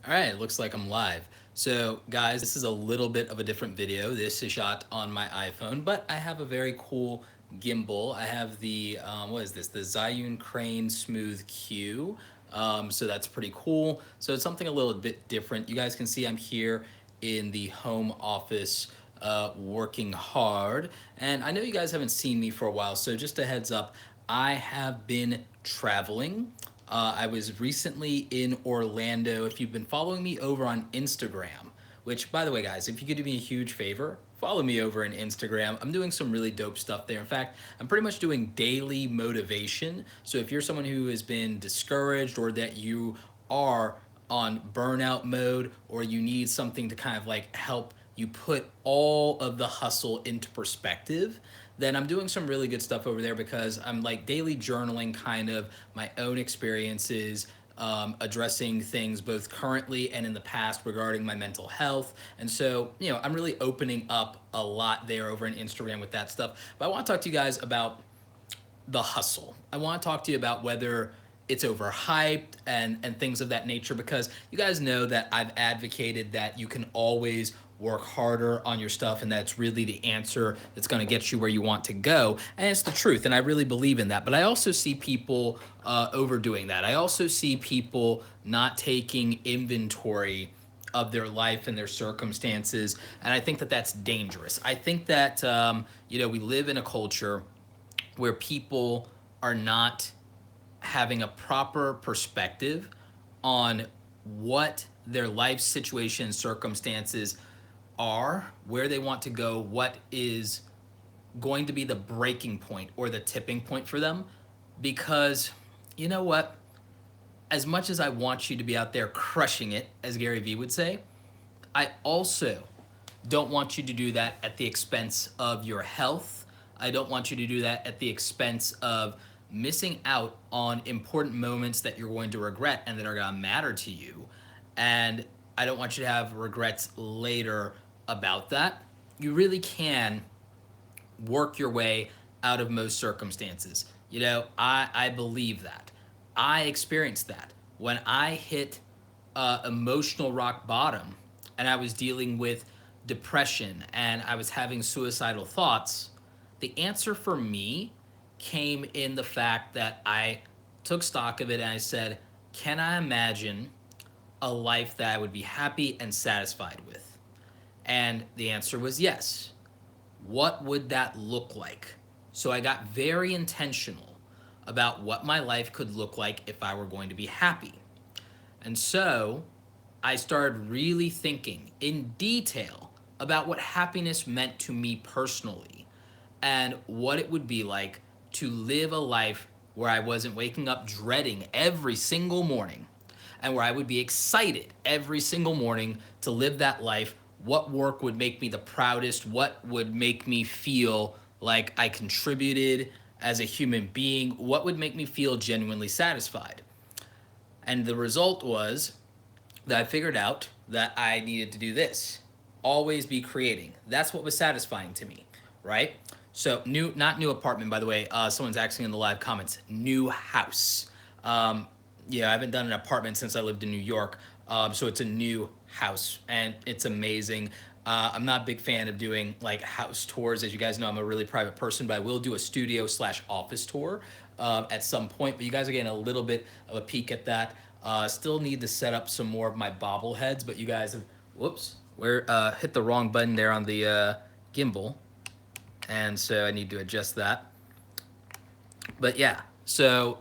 All right, looks like I'm live. So, guys, this is a little bit of a different video. This is shot on my iPhone, but I have a very cool gimbal. I have the, what is this? The Zhiyun Crane Smooth Q. So that's pretty cool. So it's something a little bit different. You guys can see I'm here in the home office working hard. And I know you guys haven't seen me for a while, so just a heads up, I have been traveling. I was recently in Orlando. If you've been following me over on Instagram, which, by the way, guys, if you could do me a huge favor, follow me over on Instagram. I'm doing some really dope stuff there. In fact, I'm pretty much doing daily motivation. So if you're someone who has been discouraged or that you are on burnout mode or you need something to kind of like help you put all of the hustle into perspective, then I'm doing some really good stuff over there because I'm like daily journaling kind of my own experiences, addressing things both currently and in the past regarding my mental health. And so, I'm really opening up a lot there over on Instagram with that stuff. But I want to talk to you guys about the hustle. I want to talk to you about whether it's overhyped and things of that nature, because you guys know that I've advocated that you can always work harder on your stuff, and that's really the answer that's going to get you where you want to go. And it's the truth, and I really believe in that. But I also see people overdoing that. I also see people not taking inventory of their life and their circumstances, and I think that that's dangerous. I think that we live in a culture where people are not having a proper perspective on what their life situation and circumstances are, where they want to go, what is going to be the breaking point or the tipping point for them. Because you know what? As much as I want you to be out there crushing it, as Gary Vee would say, I also don't want you to do that at the expense of your health. I don't want you to do that at the expense of missing out on important moments that you're going to regret and that are going to matter to you. And I don't want you to have regrets later about that. You really can work your way out of most circumstances. I believe that. I experienced that. When I hit emotional rock bottom and I was dealing with depression and I was having suicidal thoughts, the answer for me came in the fact that I took stock of it and I said, can I imagine a life that I would be happy and satisfied with? And the answer was yes. What would that look like? So I got very intentional about what my life could look like if I were going to be happy. And so I started really thinking in detail about what happiness meant to me personally and what it would be like to live a life where I wasn't waking up dreading every single morning and where I would be excited every single morning to live that life. What work would make me the proudest? What would make me feel like I contributed as a human being? What would make me feel genuinely satisfied? And the result was that I figured out that I needed to do this. Always be creating. That's what was satisfying to me, right? So not new apartment, by the way. Someone's asking in the live comments, new house. I haven't done an apartment since I lived in New York. So it's a new house and it's amazing. I'm not a big fan of doing like house tours. As you guys know, I'm a really private person, but I will do a studio/office tour at some point. But you guys are getting a little bit of a peek at that. Still need to set up some more of my bobbleheads, but you guys have, whoops, hit the wrong button there on the gimbal. And so I need to adjust that. But yeah, so,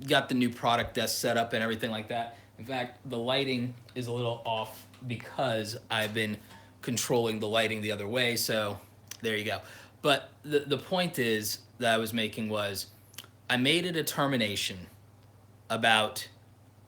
got the new product desk set up and everything like that. In fact, the lighting is a little off because I've been controlling the lighting the other way. So there you go. But the point is that I was making was I made a determination about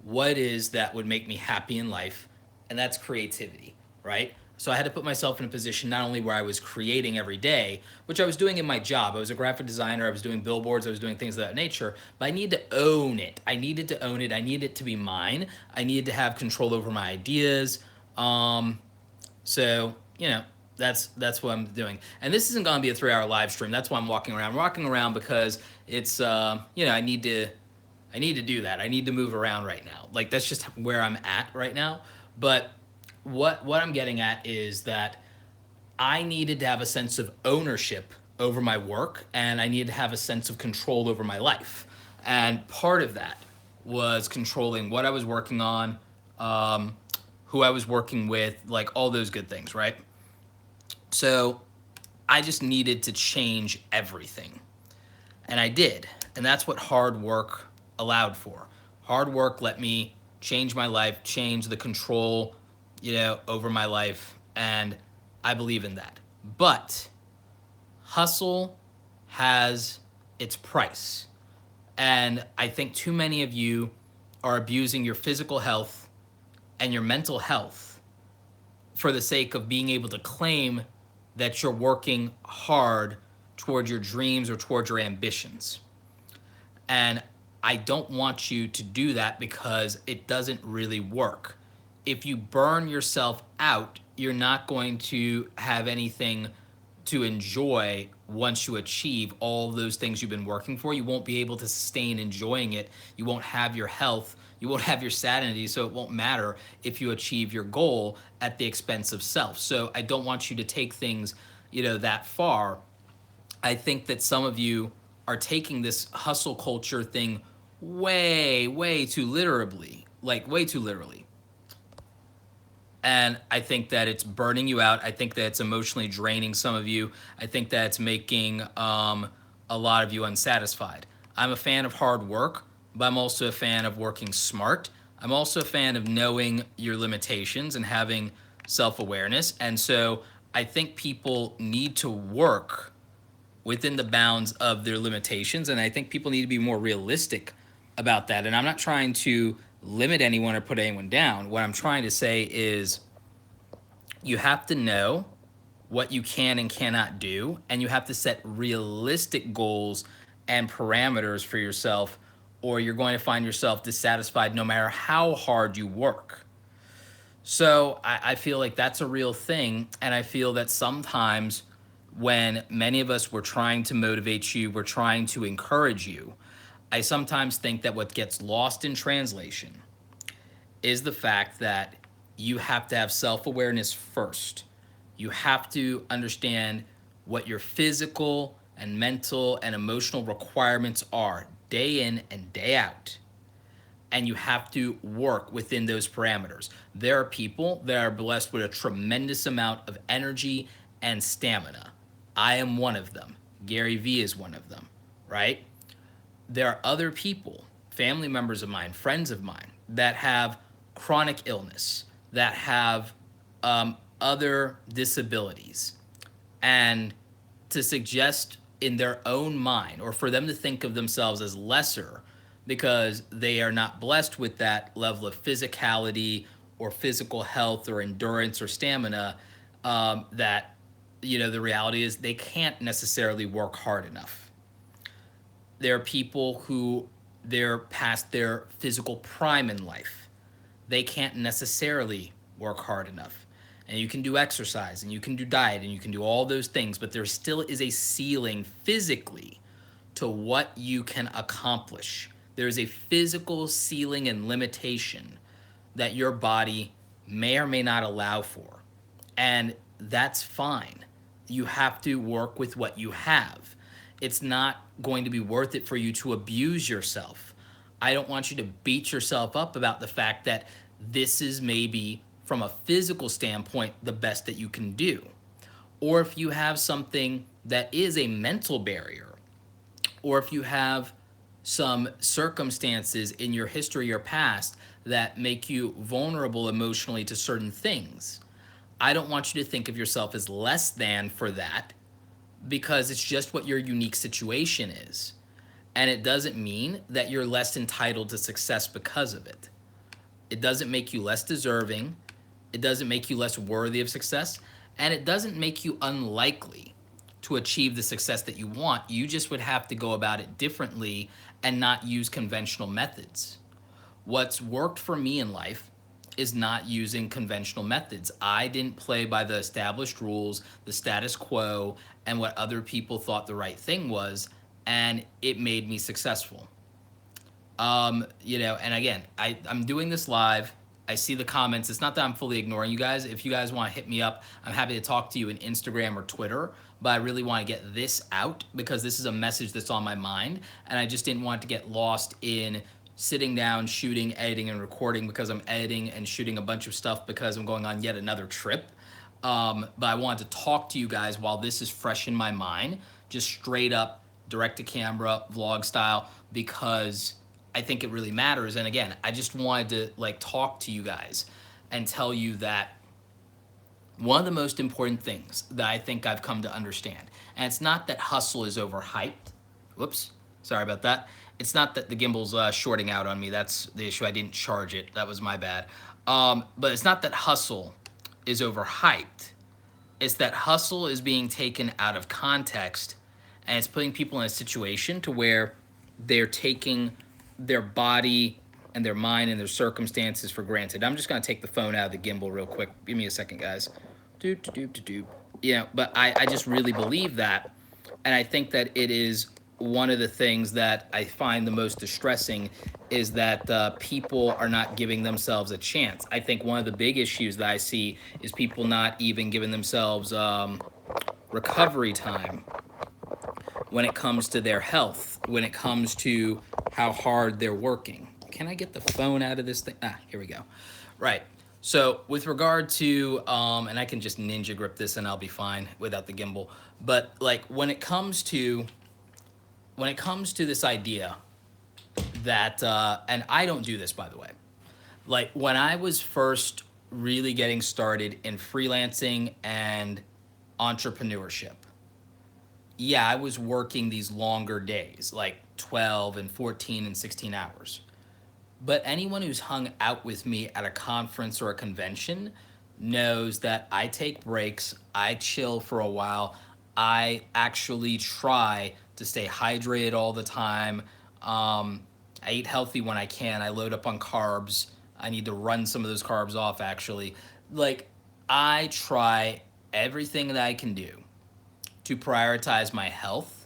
what it is that would make me happy in life, and that's creativity, right? So I had to put myself in a position not only where I was creating every day, which I was doing in my job. I was a graphic designer. I was doing billboards. I was doing things of that nature. But I needed to own it. I needed to own it. I needed it to be mine. I needed to have control over my ideas. So that's what I'm doing. And this isn't going to be a 3-hour live stream. That's why I'm walking around. I'm walking around because it's I I need to do that. I need to move around right now. Like that's just where I'm at right now. But what I'm getting at is that I needed to have a sense of ownership over my work, and I needed to have a sense of control over my life. And part of that was controlling what I was working on, um, who I was working with, like all those good things, right? So I just needed to change everything. And I did. And that's what hard work allowed for. Hard work let me change my life, change the control, over my life. And I believe in that. But hustle has its price. And I think too many of you are abusing your physical health and your mental health for the sake of being able to claim that you're working hard toward your dreams or toward your ambitions. And I don't want you to do that because it doesn't really work. If you burn yourself out, you're not going to have anything to enjoy once you achieve all those things you've been working for. You won't be able to sustain enjoying it. You won't have your health. You won't have your sanity. So it won't matter if you achieve your goal at the expense of self. So I don't want you to take things, that far. I think that some of you are taking this hustle culture thing way, way too literally, like way too literally. And I think that it's burning you out. I think that it's emotionally draining some of you. I think that it's making a lot of you unsatisfied. I'm a fan of hard work, but I'm also a fan of working smart. I'm also a fan of knowing your limitations and having self-awareness. And so I think people need to work within the bounds of their limitations. And I think people need to be more realistic about that. And I'm not trying to limit anyone or put anyone down. What I'm trying to say is you have to know what you can and cannot do, and you have to set realistic goals and parameters for yourself, or you're going to find yourself dissatisfied no matter how hard you work. So I feel like that's a real thing. And I feel that sometimes when many of us were trying to motivate you, we're trying to encourage you, I sometimes think that what gets lost in translation is the fact that you have to have self-awareness first. You have to understand what your physical and mental and emotional requirements are day in and day out. And you have to work within those parameters. There are people that are blessed with a tremendous amount of energy and stamina. I am one of them. Gary Vee is one of them, right? There are other people, family members of mine, friends of mine, that have chronic illness, that have other disabilities. And to suggest in their own mind, or for them to think of themselves as lesser because they are not blessed with that level of physicality or physical health or endurance or stamina, that, the reality is they can't necessarily work hard enough. There are people who they're past their physical prime in life. They can't necessarily work hard enough. And you can do exercise and you can do diet and you can do all those things, but there still is a ceiling physically to what you can accomplish. There's a physical ceiling and limitation that your body may or may not allow for. And that's fine. You have to work with what you have. It's not going to be worth it for you to abuse yourself. I don't want you to beat yourself up about the fact that this is maybe from a physical standpoint the best that you can do. Or if you have something that is a mental barrier, or if you have some circumstances in your history or past that make you vulnerable emotionally to certain things, I don't want you to think of yourself as less than for that, because it's just what your unique situation is. And it doesn't mean that you're less entitled to success because of it. It doesn't make you less deserving. It doesn't make you less worthy of success. And it doesn't make you unlikely to achieve the success that you want. You just would have to go about it differently and not use conventional methods. What's worked for me in life is not using conventional methods. I didn't play by the established rules, the status quo, and what other people thought the right thing was, and it made me successful. And again, I'm doing this live. I see the comments. It's not that I'm fully ignoring you guys. If you guys want to hit me up, I'm happy to talk to you in Instagram or Twitter. But I really want to get this out because this is a message that's on my mind. And I just didn't want to get lost in sitting down, shooting, editing, and recording because I'm editing and shooting a bunch of stuff because I'm going on yet another trip. But I wanted to talk to you guys while this is fresh in my mind, just straight up direct to camera, vlog style, because I think it really matters. And again, I just wanted to like talk to you guys and tell you that one of the most important things that I think I've come to understand, and it's not that hustle is overhyped. Whoops, sorry about that. It's not that the gimbal's shorting out on me. That's the issue. I didn't charge it. That was my bad. But it's not that hustle is overhyped. It's that hustle is being taken out of context, and it's putting people in a situation to where they're taking their body and their mind and their circumstances for granted. I'm just gonna take the phone out of the gimbal real quick. Give me a second, guys. Doop, doop, doop, doop. But I just really believe that, and I think that it is one of the things that I find the most distressing is that people are not giving themselves a chance. I think one of the big issues that I see is people not even giving themselves recovery time when it comes to their health, when it comes to how hard they're working. Can I get the phone out of this thing? Here we go. Right. So with regard to, and I can just ninja grip this and I'll be fine without the gimbal. But like when it comes to this idea that, and I don't do this, by the way, like when I was first really getting started in freelancing and entrepreneurship, yeah, I was working these longer days, like 12 and 14 and 16 hours. But anyone who's hung out with me at a conference or a convention knows that I take breaks, I chill for a while, I actually try to stay hydrated all the time. I eat healthy when I can. I load up on carbs. I need to run some of those carbs off, actually. Like, I try everything that I can do to prioritize my health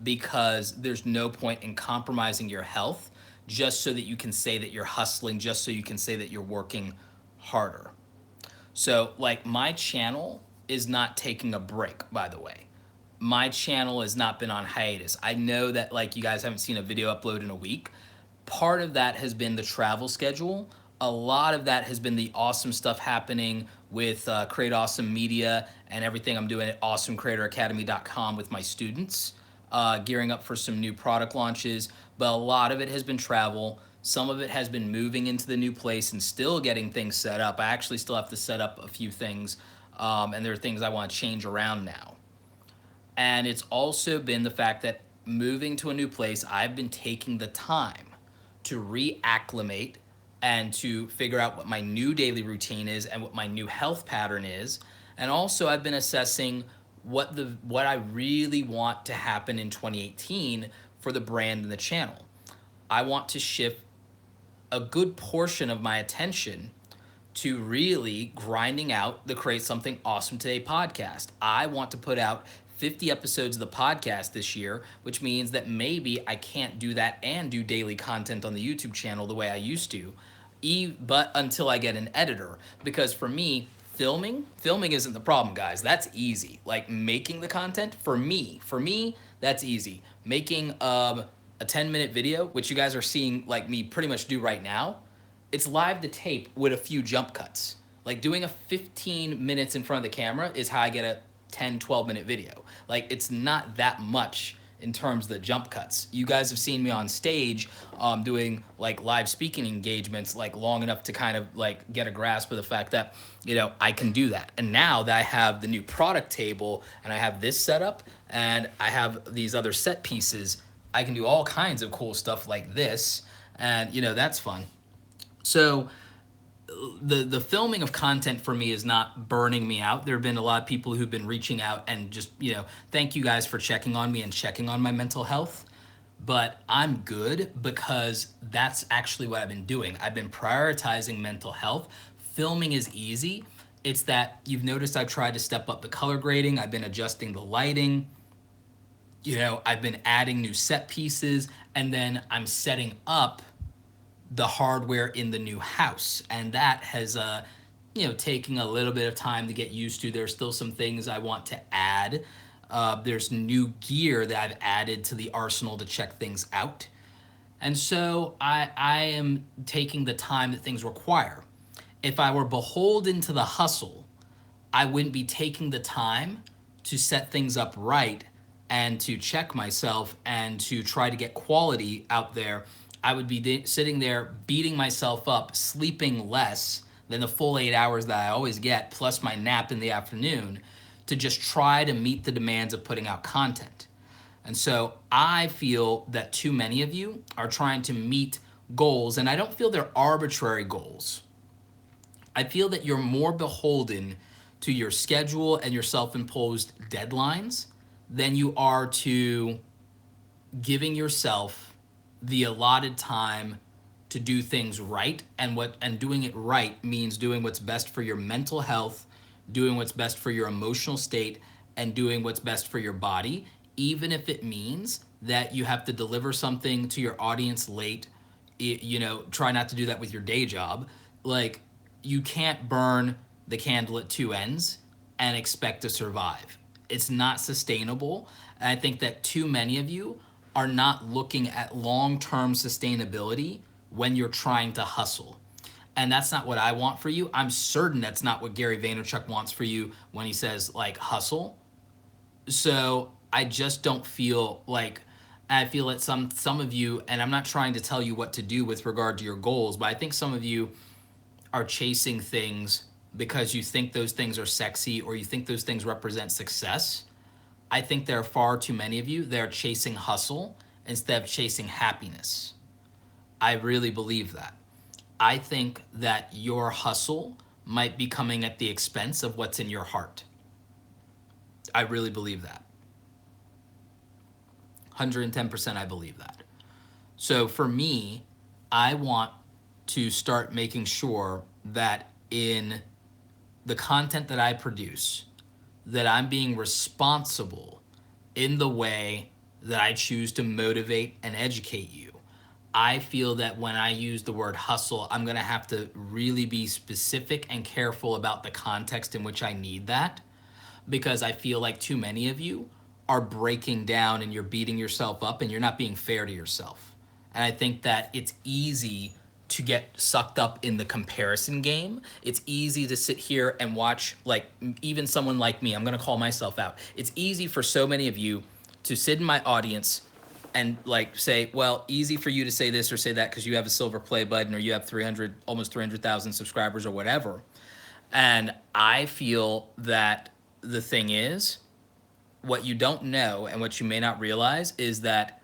because there's no point in compromising your health just so that you can say that you're hustling, just so you can say that you're working harder. So, like, my channel is not taking a break, by the way. My channel has not been on hiatus. I know that, like, you guys haven't seen a video upload in a week. Part of that has been the travel schedule. A lot of that has been the awesome stuff happening with Create Awesome Media and everything I'm doing at awesomecreatoracademy.com with my students, gearing up for some new product launches. But a lot of it has been travel. Some of it has been moving into the new place and still getting things set up. I actually still have to set up a few things, and there are things I want to change around now. And it's also been the fact that moving to a new place, I've been taking the time to reacclimate and to figure out what my new daily routine is and what my new health pattern is. And also I've been assessing what I really want to happen in 2018 for the brand and the channel. I want to shift a good portion of my attention to really grinding out the Create Something Awesome Today podcast. I want to put out 50 episodes of the podcast this year, which means that maybe I can't do that and do daily content on the YouTube channel the way I used to, but until I get an editor. Because for me, filming isn't the problem, guys. That's easy. Like making the content, for me, that's easy. Making a 10-minute video, which you guys are seeing like me pretty much do right now, it's live to tape with a few jump cuts. Like doing a 15 minutes in front of the camera is how I get a 10, 12-minute video. Like it's not that much in terms of the jump cuts. You guys have seen me on stage doing like live speaking engagements like long enough to kind of like get a grasp of the fact that, I can do that. And now that I have the new product table and I have this setup and I have these other set pieces, I can do all kinds of cool stuff like this. And, that's fun. So the filming of content for me is not burning me out. There have been a lot of people who've been reaching out and just, thank you guys for checking on me and checking on my mental health. But I'm good because that's actually what I've been doing. I've been prioritizing mental health. Filming is easy. It's that you've noticed I've tried to step up the color grading. I've been adjusting the lighting. I've been adding new set pieces, and then I'm setting up the hardware in the new house. And that has, taking a little bit of time to get used to. There's still some things I want to add. There's new gear that I've added to the arsenal to check things out. And so I am taking the time that things require. If I were beholden to the hustle, I wouldn't be taking the time to set things up right and to check myself and to try to get quality out there. I would be sitting there beating myself up, sleeping less than the full 8 hours that I always get, plus my nap in the afternoon, to just try to meet the demands of putting out content. And so I feel that too many of you are trying to meet goals, and I don't feel they're arbitrary goals. I feel that you're more beholden to your schedule and your self-imposed deadlines than you are to giving yourself the allotted time to do things right. And doing it right means doing what's best for your mental health, doing what's best for your emotional state, and doing what's best for your body, even if it means that you have to deliver something to your audience late. Try not to do that with your day job. Like, you can't burn the candle at two ends and expect to survive. It's not sustainable. And I think that too many of you are not looking at long-term sustainability when you're trying to hustle. And that's not what I want for you. I'm certain that's not what Gary Vaynerchuk wants for you when he says, like, hustle. So I just don't feel like, I feel that some of you, and I'm not trying to tell you what to do with regard to your goals, but I think some of you are chasing things because you think those things are sexy or you think those things represent success. I think there are far too many of you that are chasing hustle instead of chasing happiness. I really believe that. I think that your hustle might be coming at the expense of what's in your heart. I really believe that. 110% I believe that. So for me, I want to start making sure that in the content that I produce, that I'm being responsible in the way that I choose to motivate and educate you. I feel that when I use the word hustle, I'm going to have to really be specific and careful about the context in which I need that, because I feel like too many of you are breaking down and you're beating yourself up and you're not being fair to yourself. And I think that it's easy to get sucked up in the comparison game. It's easy to sit here and watch, like, even someone like me, I'm going to call myself out. It's easy for so many of you to sit in my audience and like say, well, easy for you to say this or say that because you have a silver play button or you have almost 300,000 subscribers or whatever. And I feel that the thing is, what you don't know and what you may not realize is that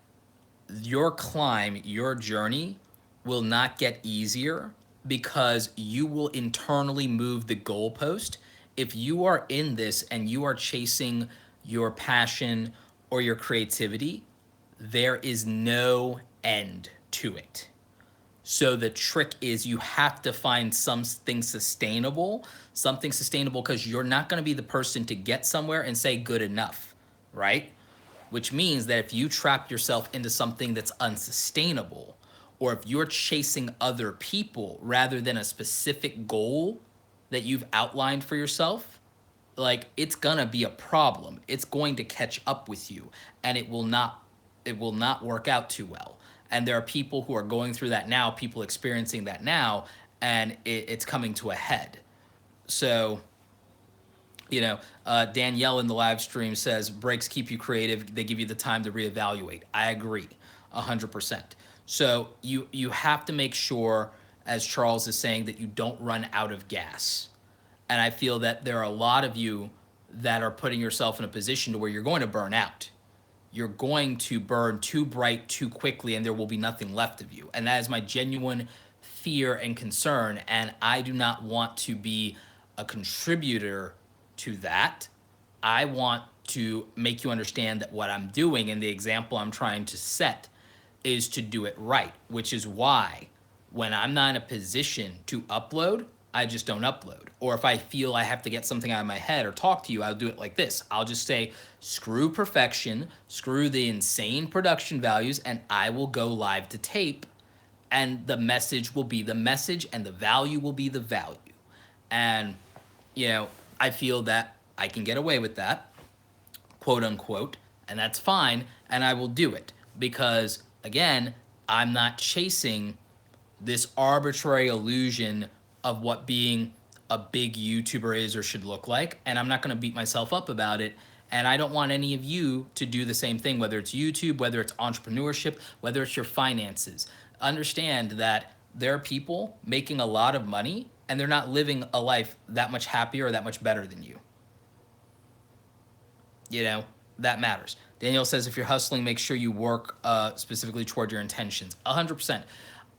your climb, your journey will not get easier because you will internally move the goalpost. If you are in this and you are chasing your passion or your creativity, there is no end to it. So the trick is you have to find something sustainable because you're not going to be the person to get somewhere and say good enough, right? Which means that if you trap yourself into something that's unsustainable, or if you're chasing other people rather than a specific goal that you've outlined for yourself, like, it's gonna be a problem. It's going to catch up with you, and it will not work out too well. And there are people who are going through that now, people experiencing that now, and it's coming to a head. So, Danielle in the live stream says, breaks keep you creative. They give you the time to reevaluate. I agree 100%. So you have to make sure, as Charles is saying, that you don't run out of gas. And I feel that there are a lot of you that are putting yourself in a position to where you're going to burn out. You're going to burn too bright too quickly, and there will be nothing left of you. And that is my genuine fear and concern. And I do not want to be a contributor to that. I want to make you understand that what I'm doing and the example I'm trying to set is to do it right, which is why when I'm not in a position to upload, I just don't upload. Or if I feel I have to get something out of my head or talk to you, I'll do it like this. I'll just say, screw perfection, screw the insane production values, and I will go live to tape and the message will be the message, and the value will be the value. And, you know, I feel that I can get away with that, quote unquote, and that's fine. And I will do it because, again, I'm not chasing this arbitrary illusion of what being a big YouTuber is or should look like. And I'm not going to beat myself up about it. And I don't want any of you to do the same thing, whether it's YouTube, whether it's entrepreneurship, whether it's your finances. Understand that there are people making a lot of money and they're not living a life that much happier or that much better than you. You know, that matters. Daniel says, if you're hustling, make sure you work specifically toward your intentions. 100%.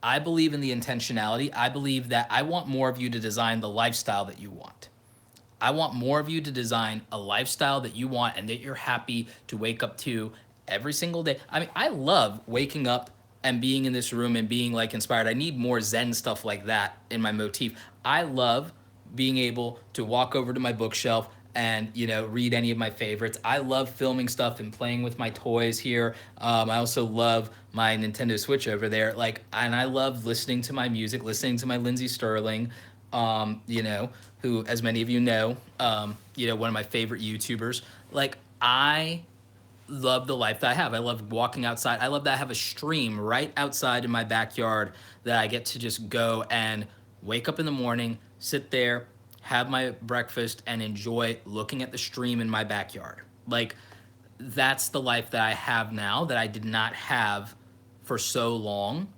I believe in the intentionality. I believe that I want more of you to design the lifestyle that you want. I want more of you to design a lifestyle that you want and that you're happy to wake up to every single day. I mean, I love waking up and being in this room and being like inspired. I need more Zen stuff like that in my motif. I love being able to walk over to my bookshelf and, you know, read any of my favorites. I love filming stuff and playing with my toys here. I also love my Nintendo Switch over there. Like, and I love listening to my music, listening to my Lindsey Sterling, you know, who, as many of you know, one of my favorite YouTubers. Like, I love the life that I have. I love walking outside. I love that I have a stream right outside in my backyard that I get to just go and wake up in the morning, sit there, have my breakfast, and enjoy looking at the stream in my backyard. Like, that's the life that I have now that I did not have for so long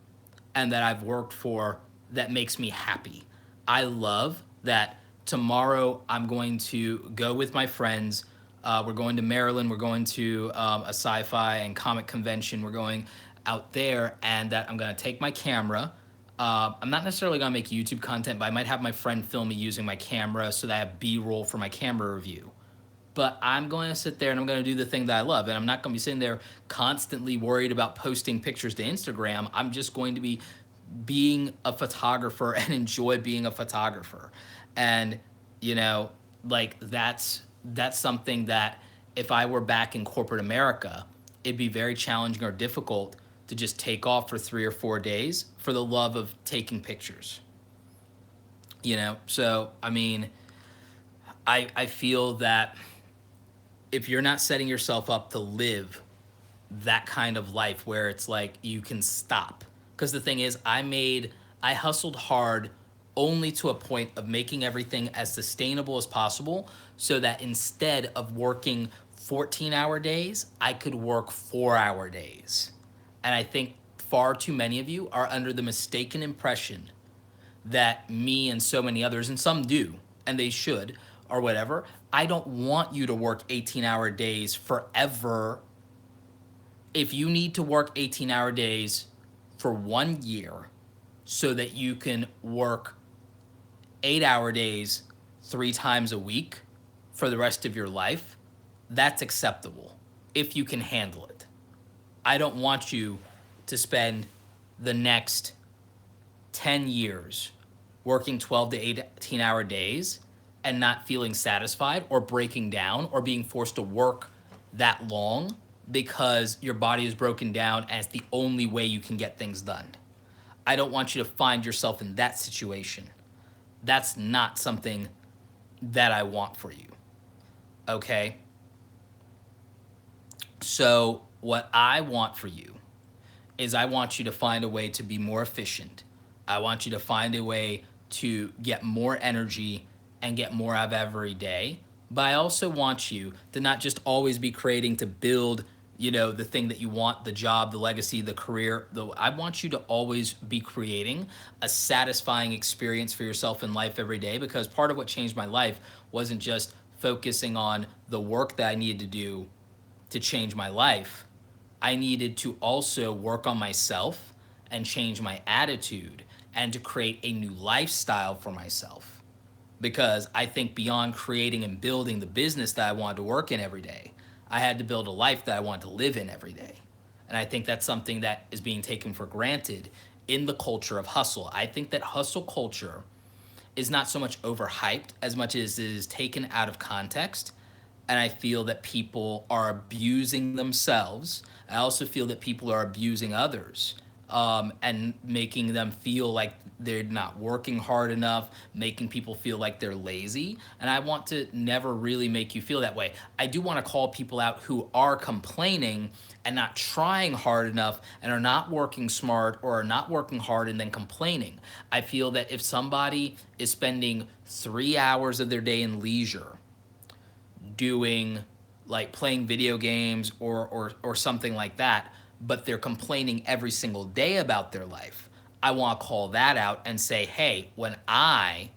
and that I've worked for, that makes me happy. I love that tomorrow I'm going to go with my friends. We're going to Maryland. We're going to a sci-fi and comic convention. We're going out there, and that I'm going to take my camera. I'm not necessarily going to make YouTube content, but I might have my friend film me using my camera so that I have B-roll for my camera review. But I'm going to sit there and I'm going to do the thing that I love. And I'm not going to be sitting there constantly worried about posting pictures to Instagram. I'm just going to be being a photographer and enjoy being a photographer. And, you know, like that's something that if I were back in corporate America, it'd be very challenging or difficult to just take off for 3 or 4 days for the love of taking pictures. You know, so, I mean, I feel that if you're not setting yourself up to live that kind of life where it's like you can stop. Because the thing is, I hustled hard only to a point of making everything as sustainable as possible so that instead of working 14-hour days, I could work 4-hour days. And I think far too many of you are under the mistaken impression that me and so many others, and some do, and they should, or whatever. I don't want you to work 18-hour days forever. If you need to work 18-hour days for 1 year so that you can work 8-hour days 3 times a week for the rest of your life, that's acceptable if you can handle it. I don't want you to spend the next 10 years working 12 to 18-hour days and not feeling satisfied or breaking down or being forced to work that long because your body is broken down and it's the only way you can get things done. I don't want you to find yourself in that situation. That's not something that I want for you. Okay? So what I want for you is I want you to find a way to be more efficient. I want you to find a way to get more energy and get more out of every day. But I also want you to not just always be creating to build, you know, the thing that you want, the job, the legacy, the career. I want you to always be creating a satisfying experience for yourself in life every day, because part of what changed my life wasn't just focusing on the work that I needed to do to change my life. I needed to also work on myself and change my attitude and to create a new lifestyle for myself. Because I think beyond creating and building the business that I wanted to work in every day, I had to build a life that I wanted to live in every day. And I think that's something that is being taken for granted in the culture of hustle. I think that hustle culture is not so much overhyped as much as it is taken out of context. And I feel that people are abusing themselves. I also feel that people are abusing others and making them feel like they're not working hard enough, making people feel like they're lazy. And I want to never really make you feel that way. I do want to call people out who are complaining and not trying hard enough and are not working smart or are not working hard and then complaining. I feel that if somebody is spending 3 hours of their day in leisure doing, like, playing video games or something like that, but they're complaining every single day about their life, I want to call that out and say, hey, when I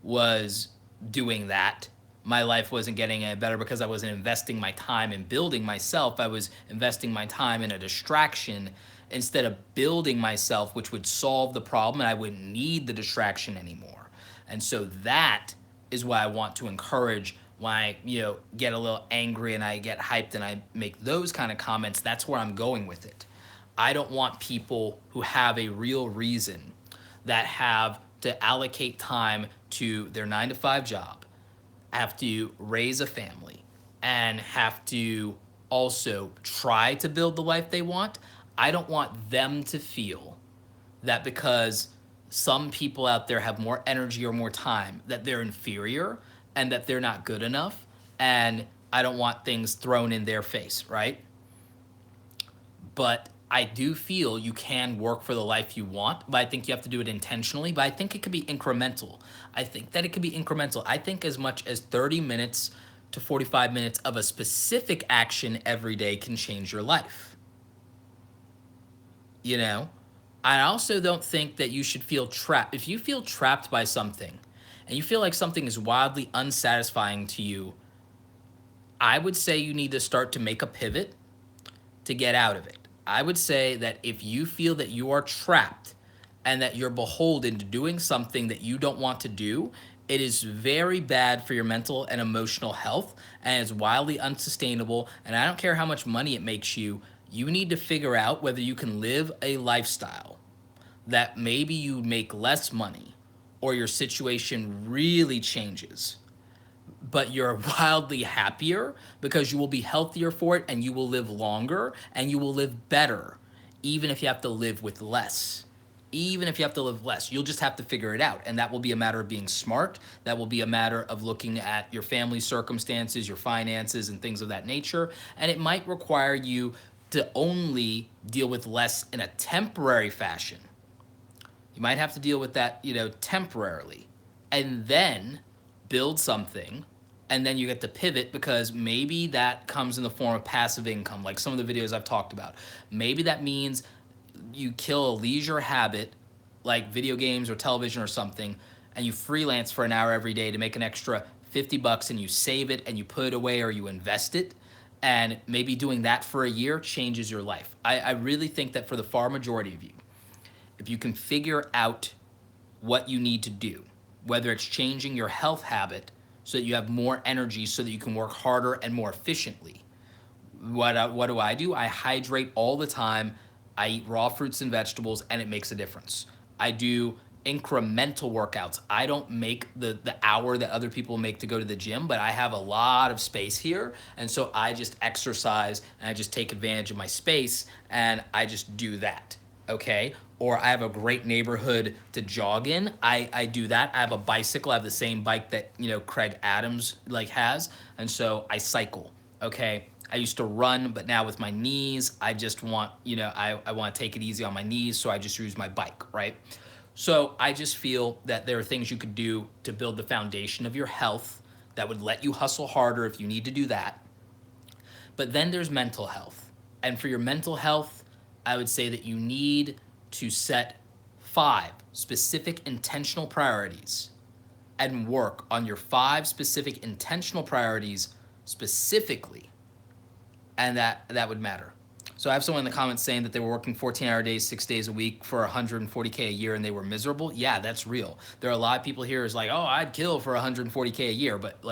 was doing that, my life wasn't getting any better because I wasn't investing my time in building myself. I was investing my time in a distraction instead of building myself, which would solve the problem and I wouldn't need the distraction anymore. And so that is why I want to encourage when I, get a little angry and I get hyped and I make those kind of comments. That's where I'm going with it. I don't want people who have a real reason, that have to allocate time to their 9 to 5 job, have to raise a family, and have to also try to build the life they want. I don't want them to feel that because some people out there have more energy or more time, that they're inferior and that they're not good enough. And I don't want things thrown in their face, right? But I do feel you can work for the life you want, but I think you have to do it intentionally. But I think it could be incremental. I think that it could be incremental. I think as much as 30 minutes to 45 minutes of a specific action every day can change your life. I also don't think that you should feel trapped. If you feel trapped by something and you feel like something is wildly unsatisfying to you, I would say you need to start to make a pivot to get out of it. I would say that if you feel that you are trapped and that you're beholden to doing something that you don't want to do, it is very bad for your mental and emotional health and it's wildly unsustainable. And I don't care how much money it makes you, you need to figure out whether you can live a lifestyle that maybe you make less money or your situation really changes, but you're wildly happier because you will be healthier for it and you will live longer and you will live better, even if you have to live with less. Even if you have to live less, you'll just have to figure it out. And that will be a matter of being smart. That will be a matter of looking at your family circumstances, your finances, and things of that nature. And it might require you to only deal with less in a temporary fashion. You might have to deal with that, temporarily, and then build something, and then you get to pivot because maybe that comes in the form of passive income, like some of the videos I've talked about. Maybe that means you kill a leisure habit like video games or television or something, and you freelance for an hour every day to make an extra $50 and you save it and you put it away or you invest it. And maybe doing that for a year changes your life. I really think that for the far majority of you, if you can figure out what you need to do, whether it's changing your health habit so that you have more energy so that you can work harder and more efficiently. What do? I hydrate all the time. I eat raw fruits and vegetables, and it makes a difference. I do incremental workouts. I don't make the hour that other people make to go to the gym, but I have a lot of space here. And so I just exercise and I just take advantage of my space and I just do that. Okay. Or I have a great neighborhood to jog in. I do that. I have a bicycle. I have the same bike that, Craig Adams has. And so I cycle. Okay. I used to run, but now with my knees, I just want, I want to take it easy on my knees. So I just use my bike. Right. So I just feel that there are things you could do to build the foundation of your health that would let you hustle harder if you need to do that. But then there's mental health. And for your mental health, I would say that you need to set 5 specific intentional priorities and work on your 5 specific intentional priorities specifically. And that would matter. So I have someone in the comments saying that they were working 14-hour days, 6 days a week for 140K a year and they were miserable. Yeah, that's real. There are a lot of people here who's like, oh, I'd kill for 140K a year. But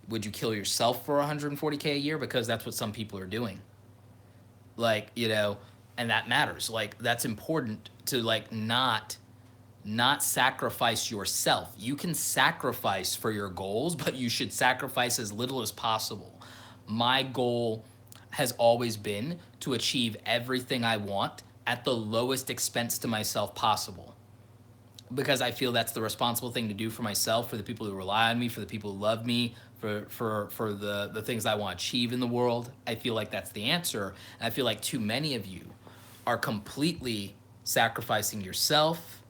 would you kill yourself for 140K a year? Because that's what some people are doing. And that matters. That's important to not sacrifice yourself. You can sacrifice for your goals, but you should sacrifice as little as possible. My goal has always been to achieve everything I want at the lowest expense to myself possible, because I feel that's the responsible thing to do for myself, for the people who rely on me, for the people who love me, for the things I want to achieve in the world. I feel like that's the answer. And I feel like too many of you are completely sacrificing yourself,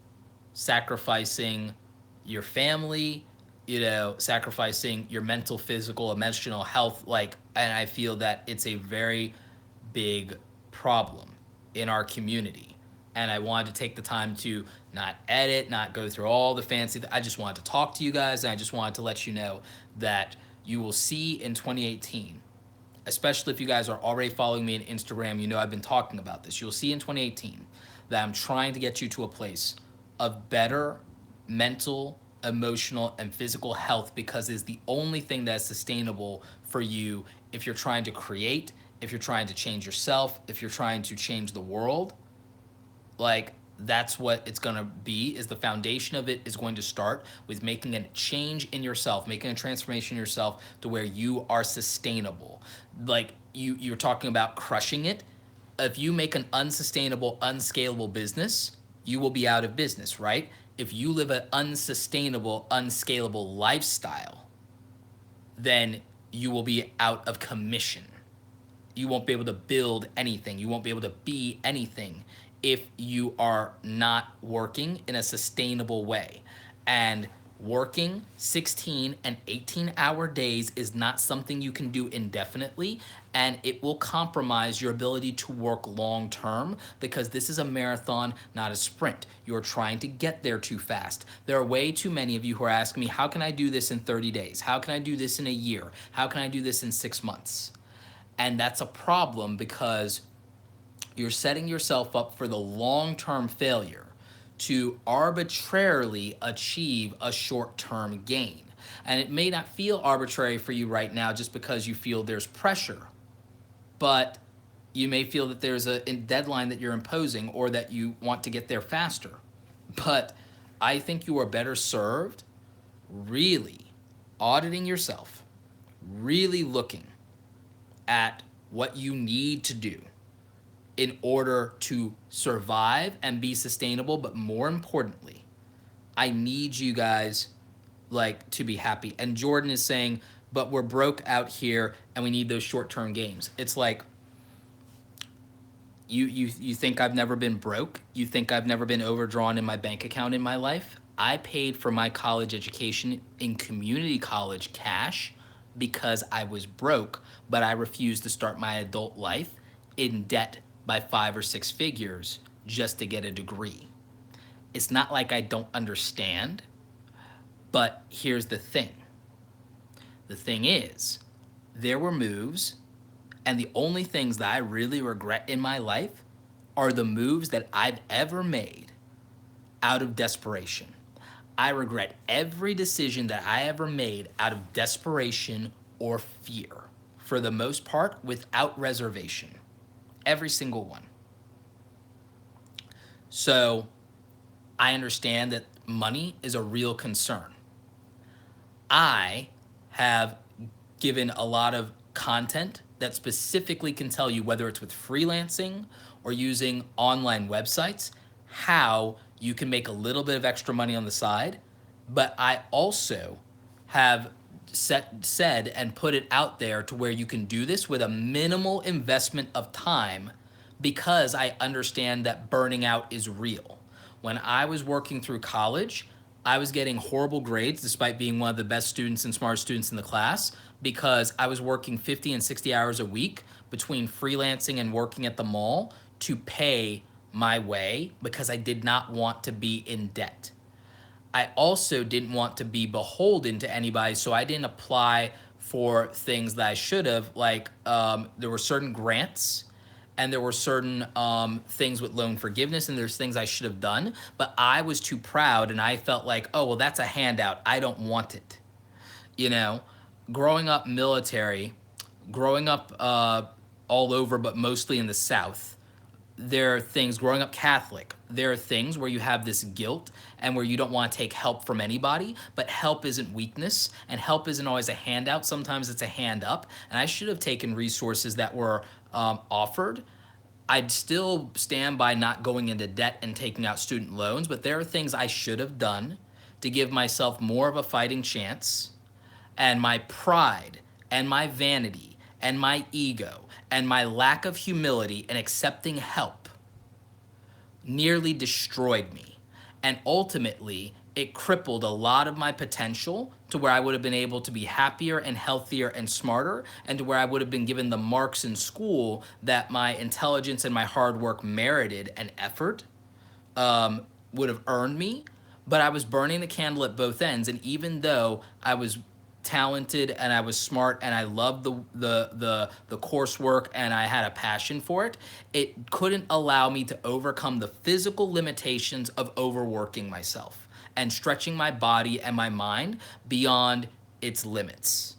sacrificing your family, sacrificing your mental, physical, emotional health. And I feel that it's a very big problem in our community. And I wanted to take the time to not edit, not go through all the fancy. I just wanted to talk to you guys, and I just wanted to let you know that you will see in 2018, especially if you guys are already following me on Instagram, I've been talking about this. You'll see in 2018 that I'm trying to get you to a place of better mental, emotional, and physical health, because it's the only thing that's sustainable for you if you're trying to create, if you're trying to change yourself, if you're trying to change the world. That's what it's going to be. Is the foundation of it is going to start with making a change in yourself, making a transformation in yourself to where you are sustainable. You're talking about crushing it. If you make an unsustainable, unscalable business, you will be out of business, right? If you live an unsustainable, unscalable lifestyle, then you will be out of commission. You won't be able to build anything. You won't be able to be anything if you are not working in a sustainable way. And working 16 and 18-hour days is not something you can do indefinitely, and it will compromise your ability to work long term, because this is a marathon, not a sprint. You're trying to get there too fast. There are way too many of you who are asking me, how can I do this in 30 days? How can I do this in a year? How can I do this in 6 months? And that's a problem, because you're setting yourself up for the long-term failure to arbitrarily achieve a short-term gain. And it may not feel arbitrary for you right now just because you feel there's pressure, but you may feel that there's a deadline that you're imposing, or that you want to get there faster. But I think you are better served really auditing yourself, really looking at what you need to do in order to survive and be sustainable. But more importantly, I need you guys to be happy. And Jordan is saying, but we're broke out here and we need those short-term gains. It's like, you think I've never been broke? You think I've never been overdrawn in my bank account in my life? I paid for my college education in community college cash because I was broke, but I refused to start my adult life in debt by 5 or 6 figures just to get a degree. It's not like I don't understand, but here's the thing. The thing is, there were moves, and the only things that I really regret in my life are the moves that I've ever made out of desperation. I regret every decision that I ever made out of desperation or fear, for the most part, without reservation. Every single one. So I understand that money is a real concern. I have given a lot of content that specifically can tell you, whether it's with freelancing or using online websites, how you can make a little bit of extra money on the side. But I also have said and put it out there to where you can do this with a minimal investment of time, because I understand that burning out is real. When I was working through college, I was getting horrible grades despite being one of the best students and smartest students in the class, because I was working 50 and 60 hours a week between freelancing and working at the mall to pay my way, because I did not want to be in debt. I also didn't want to be beholden to anybody, so I didn't apply for things that I should have. There were certain grants, and there were certain things with loan forgiveness, and there's things I should have done, but I was too proud, and I felt like, oh, well, that's a handout. I don't want it. Growing up military, growing up all over, but mostly in the South, there are things, growing up Catholic, there are things where you have this guilt and where you don't want to take help from anybody, but help isn't weakness, and help isn't always a handout. Sometimes it's a hand up, and I should have taken resources that were offered, I'd still stand by not going into debt and taking out student loans, but there are things I should have done to give myself more of a fighting chance. And my pride and my vanity and my ego and my lack of humility and accepting help nearly destroyed me. And ultimately, it crippled a lot of my potential to where I would have been able to be happier and healthier and smarter, and to where I would have been given the marks in school that my intelligence and my hard work merited and effort would have earned me. But I was burning the candle at both ends. And even though I was talented and I was smart and I loved the coursework and I had a passion for it, it couldn't allow me to overcome the physical limitations of overworking myself and stretching my body and my mind beyond its limits.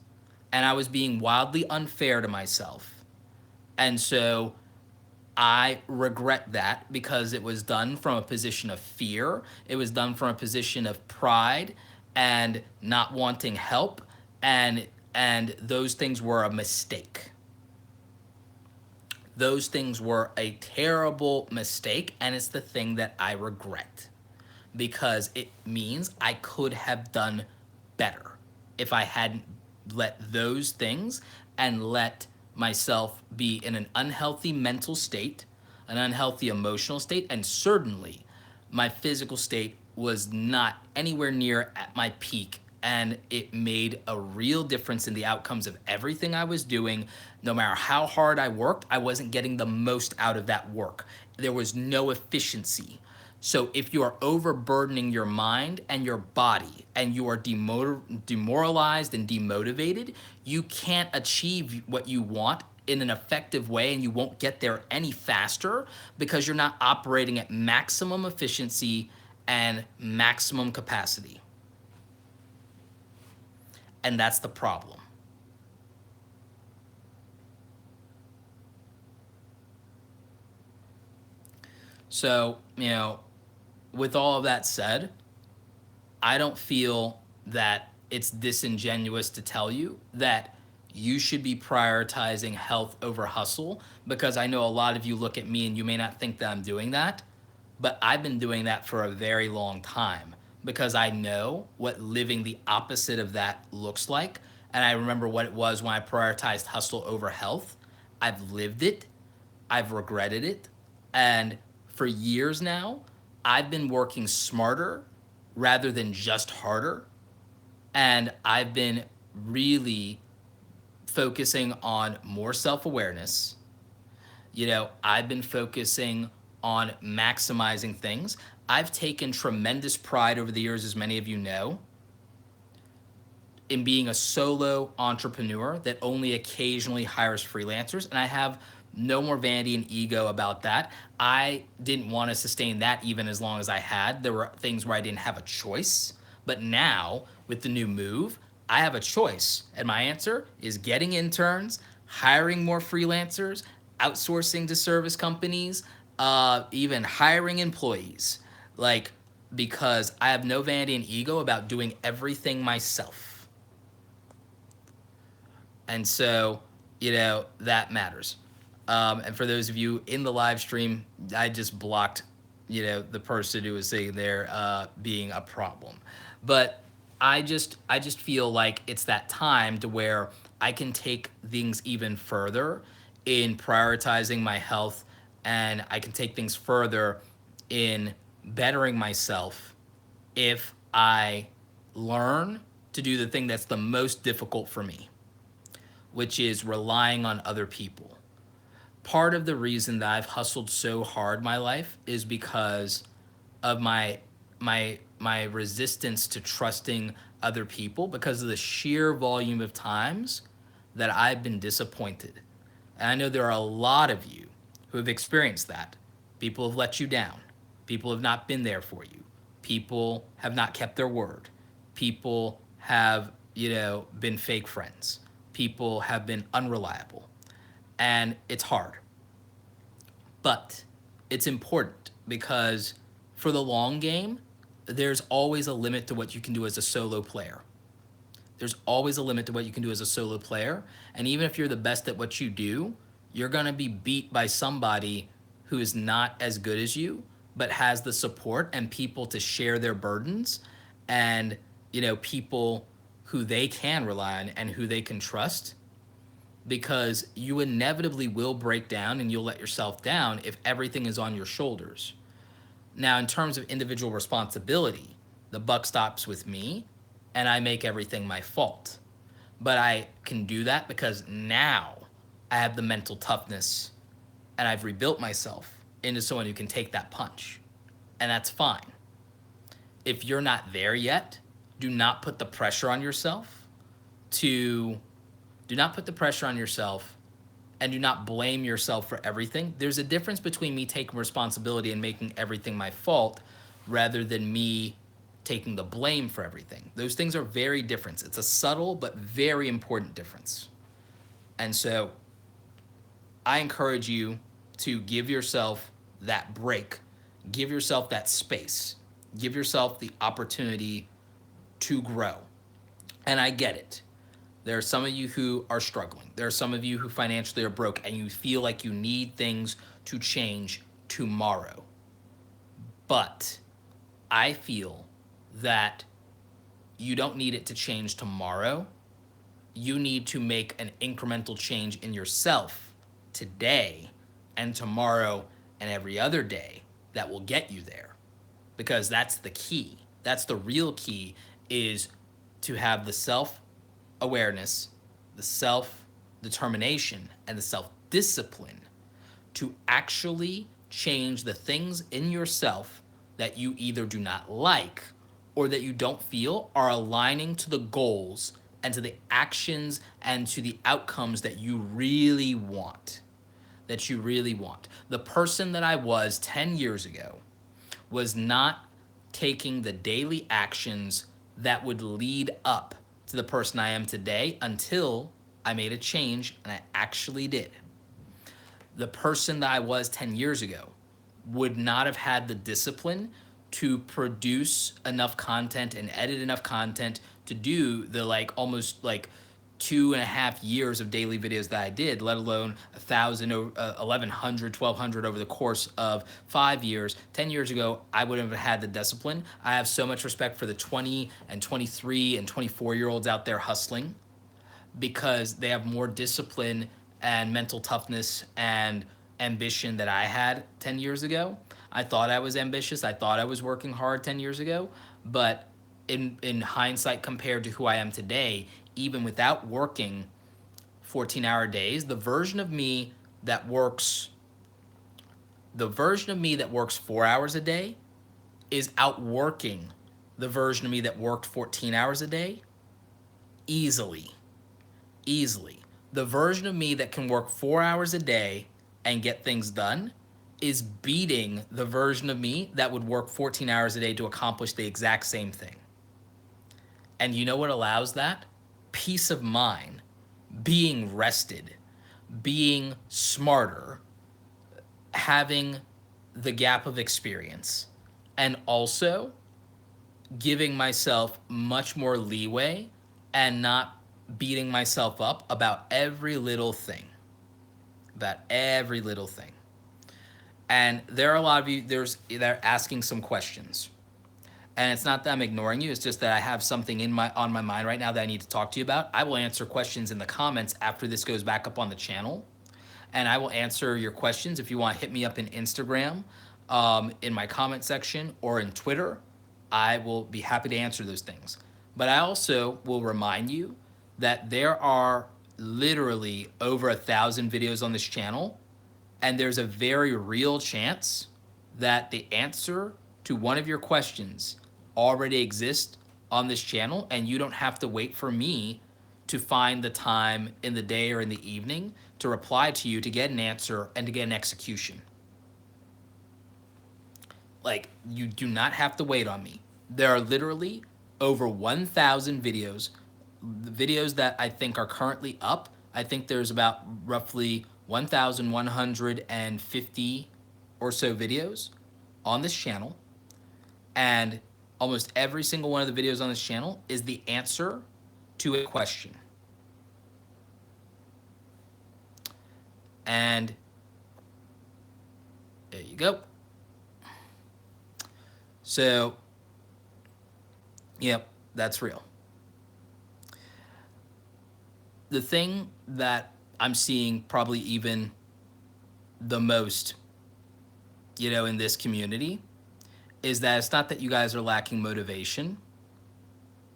And I was being wildly unfair to myself. And so I regret that because it was done from a position of fear. It was done from a position of pride and not wanting help, and those things were a mistake. Those things were a terrible mistake, and it's the thing that I regret because it means I could have done better if I hadn't let those things and let myself be in an unhealthy mental state, an unhealthy emotional state, and certainly my physical state was not anywhere near at my peak. And it made a real difference in the outcomes of everything I was doing. No matter how hard I worked, I wasn't getting the most out of that work. There was no efficiency. So if you are overburdening your mind and your body and you are demoralized and demotivated, you can't achieve what you want in an effective way, and you won't get there any faster because you're not operating at maximum efficiency and maximum capacity. And that's the problem. So, with all of that said, I don't feel that it's disingenuous to tell you that you should be prioritizing health over hustle, because I know a lot of you look at me and you may not think that I'm doing that, but I've been doing that for a very long time because I know what living the opposite of that looks like. And I remember what it was when I prioritized hustle over health. I've lived it. I've regretted it. And for years now, I've been working smarter rather than just harder. And I've been really focusing on more self-awareness. I've been focusing on maximizing things. I've taken tremendous pride over the years, as many of you know, in being a solo entrepreneur that only occasionally hires freelancers. And I have no more vanity and ego about that. I didn't want to sustain that even as long as I had. There were things where I didn't have a choice. But now, with the new move, I have a choice. And my answer is getting interns, hiring more freelancers, outsourcing to service companies, even hiring employees. Because I have no vanity and ego about doing everything myself. And so, that matters. And for those of you in the live stream, I just blocked, the person who was sitting there being a problem. But I just feel like it's that time to where I can take things even further in prioritizing my health, and I can take things further in bettering myself if I learn to do the thing that's the most difficult for me, which is relying on other people. Part of the reason that I've hustled so hard my life is because of my resistance to trusting other people, because of the sheer volume of times that I've been disappointed. And I know there are a lot of you who have experienced that. People have let you down. People have not been there for you. People have not kept their word. People have, been fake friends. People have been unreliable. And it's hard. But it's important because for the long game, there's always a limit to what you can do as a solo player. There's always a limit to what you can do as a solo player. And even if you're the best at what you do, you're going to be beat by somebody who is not as good as you, but has the support and people to share their burdens, and, people who they can rely on and who they can trust, because you inevitably will break down and you'll let yourself down if everything is on your shoulders. Now, in terms of individual responsibility, the buck stops with me and I make everything my fault. But I can do that because now I have the mental toughness and I've rebuilt myself into someone who can take that punch. And that's fine. If you're not there yet, do not put the pressure on yourself to do not put the pressure on yourself, and do not blame yourself for everything. There's a difference between me taking responsibility and making everything my fault rather than me taking the blame for everything. Those things are very different. It's a subtle but very important difference. And so I encourage you to give yourself that break, give yourself that space, give yourself the opportunity to grow. And I get it. There are some of you who are struggling. There are some of you who financially are broke and you feel like you need things to change tomorrow. But I feel that you don't need it to change tomorrow. You need to make an incremental change in yourself today and tomorrow and every other day that will get you there. Because that's the key. That's the real key, is to have the self-awareness, the self-determination, and the self-discipline to actually change the things in yourself that you either do not like or that you don't feel are aligning to the goals and to the actions and to the outcomes that you really want. The person that I was 10 years ago was not taking the daily actions that would lead up to the person I am today until I made a change, and I actually did. The person that I was 10 years ago would not have had the discipline to produce enough content and edit enough content to do the almost 2.5 years of daily videos that I did, let alone 1,000, 1,100, 1,200 over the course of 5 years. 10 years ago, I wouldn't have had the discipline. I have so much respect for the 20 and 23 and 24-year-olds out there hustling, because they have more discipline and mental toughness and ambition that I had 10 years ago. I thought I was ambitious. I thought I was working hard 10 years ago. But in hindsight, compared to who I am today, even without working 14-hour days, the version of me that works 4 hours a day is outworking the version of me that worked 14 hours a day easily. The version of me that can work 4 hours a day and get things done is beating the version of me that would work 14 hours a day to accomplish the exact same thing. And you know what allows that? Peace of mind, being rested, being smarter, having the gap of experience, and also giving myself much more leeway and not beating myself up about every little thing. And there are a lot of you that are asking some questions. And it's not that I'm ignoring you, it's just that I have something on my mind right now that I need to talk to you about. I will answer questions in the comments after this goes back up on the channel. And I will answer your questions. If you want to hit me up in Instagram, in my comment section, or in Twitter, I will be happy to answer those things. But I also will remind you that there are literally over 1,000 videos on this channel, and there's a very real chance that the answer to one of your questions already exists on this channel, and you don't have to wait for me to find the time in the day or in the evening to reply to you to get an answer and to get an execution. You do not have to wait on me. There are literally over 1,000 videos. The videos that I think are currently up, I think there's about roughly 1,150 or so videos on this channel. And almost every single one of the videos on this channel is the answer to a question. And There you go. So, yep, that's real. The thing that I'm seeing probably even the most, in this community is that it's not that you guys are lacking motivation.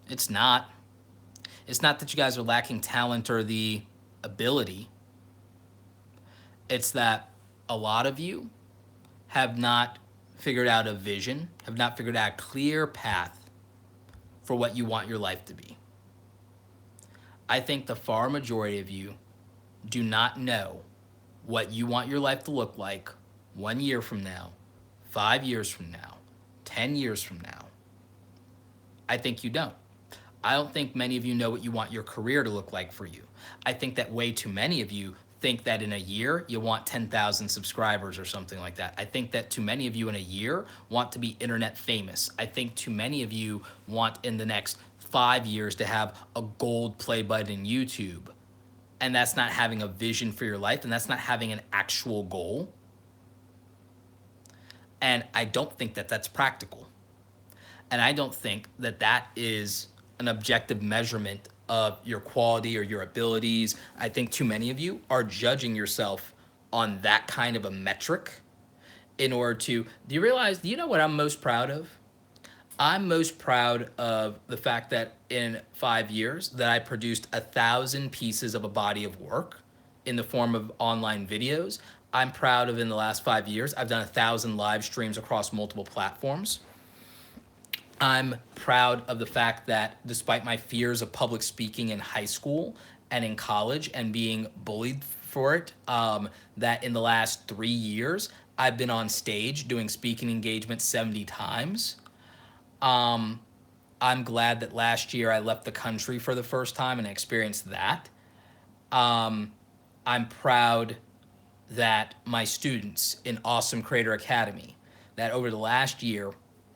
It's not. It's not that you guys are lacking talent or the ability. It's that a lot of you have not figured out a vision, have not figured out a clear path for what you want your life to be. I think the far majority of you do not know what you want your life to look like 1 year from now, 5 years from now, 10 years from now. I think you don't. I don't think many of you know what you want your career to look like for you. I think that way too many of you think that in a year you want 10,000 subscribers or something like that. I think that too many of you in a year want to be internet famous. I think too many of you want in the next 5 years to have a gold play button in YouTube. And that's not having a vision for your life, and that's not having an actual goal. And I don't think that that's practical. And I don't think that that is an objective measurement of your quality or your abilities. I think too many of you are judging yourself on that kind of a metric in order to, do you know what I'm most proud of? I'm most proud of the fact that in 5 years that I produced 1,000 pieces of a body of work in the form of online videos. I'm proud of in the last 5 years, I've done 1,000 live streams across multiple platforms. I'm proud of the fact that despite my fears of public speaking in high school and in college and being bullied for it, that in the last 3 years, I've been on stage doing speaking engagements 70 times. I'm glad that last year I left the country for the first time and experienced that. I'm proud that my students in Awesome Creator Academy, that over the last year,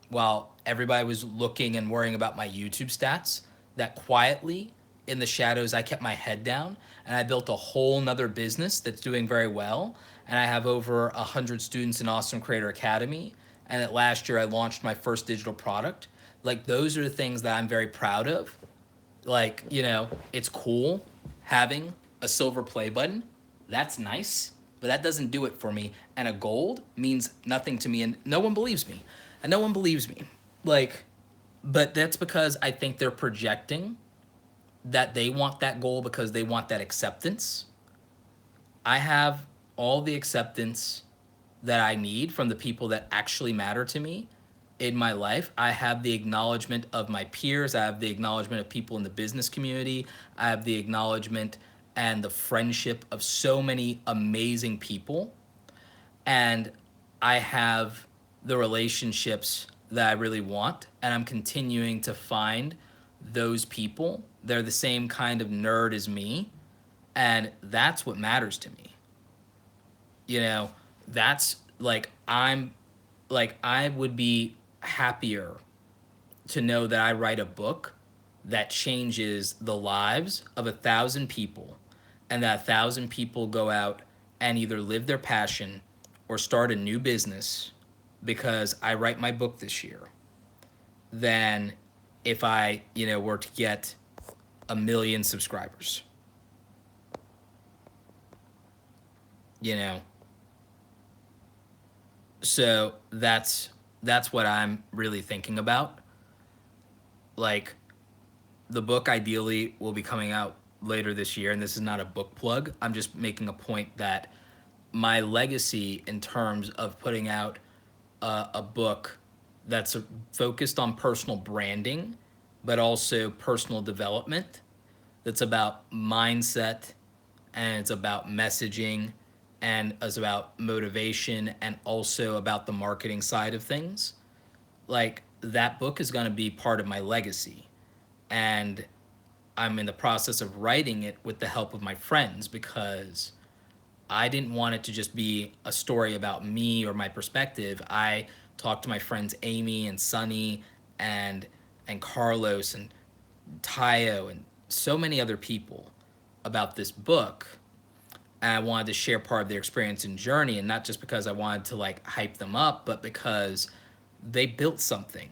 while everybody was looking and worrying about my YouTube stats, that quietly in the shadows, I kept my head down and I built a whole nother business that's doing very well. And I have over 100 students in Awesome Creator Academy. And that last year I launched my first digital product. Like, those are the things that I'm very proud of. Like, it's cool having a silver play button. That's nice, but that doesn't do it for me. And a gold means nothing to me, and no one believes me. And no one believes me. Like, but that's because I think they're projecting that they want that goal because they want that acceptance. I have all the acceptance that I need from the people that actually matter to me in my life. I have the acknowledgement of my peers. I have the acknowledgement of people in the business community. I have the acknowledgement and the friendship of so many amazing people. And I have the relationships that I really want. And I'm continuing to find those people. They're the same kind of nerd as me. And that's what matters to me. That's like, I would be happier to know that I write a book that changes the lives of 1,000 people, and that 1,000 people go out and either live their passion or start a new business because I write my book this year, than if I, were to get 1 million subscribers. So that's what I'm really thinking about. Like, the book ideally will be coming out later this year, and this is not a book plug. I'm just making a point that my legacy in terms of putting out a book that's focused on personal branding, but also personal development, that's about mindset, and it's about messaging, and it's about motivation, and also about the marketing side of things. Like, that book is going to be part of my legacy. And I'm in the process of writing it with the help of my friends, because I didn't want it to just be a story about me or my perspective. I talked to my friends Amy and Sunny and Carlos and Tayo and so many other people about this book. and I wanted to share part of their experience and journey, and not just because I wanted to like hype them up, but because they built something.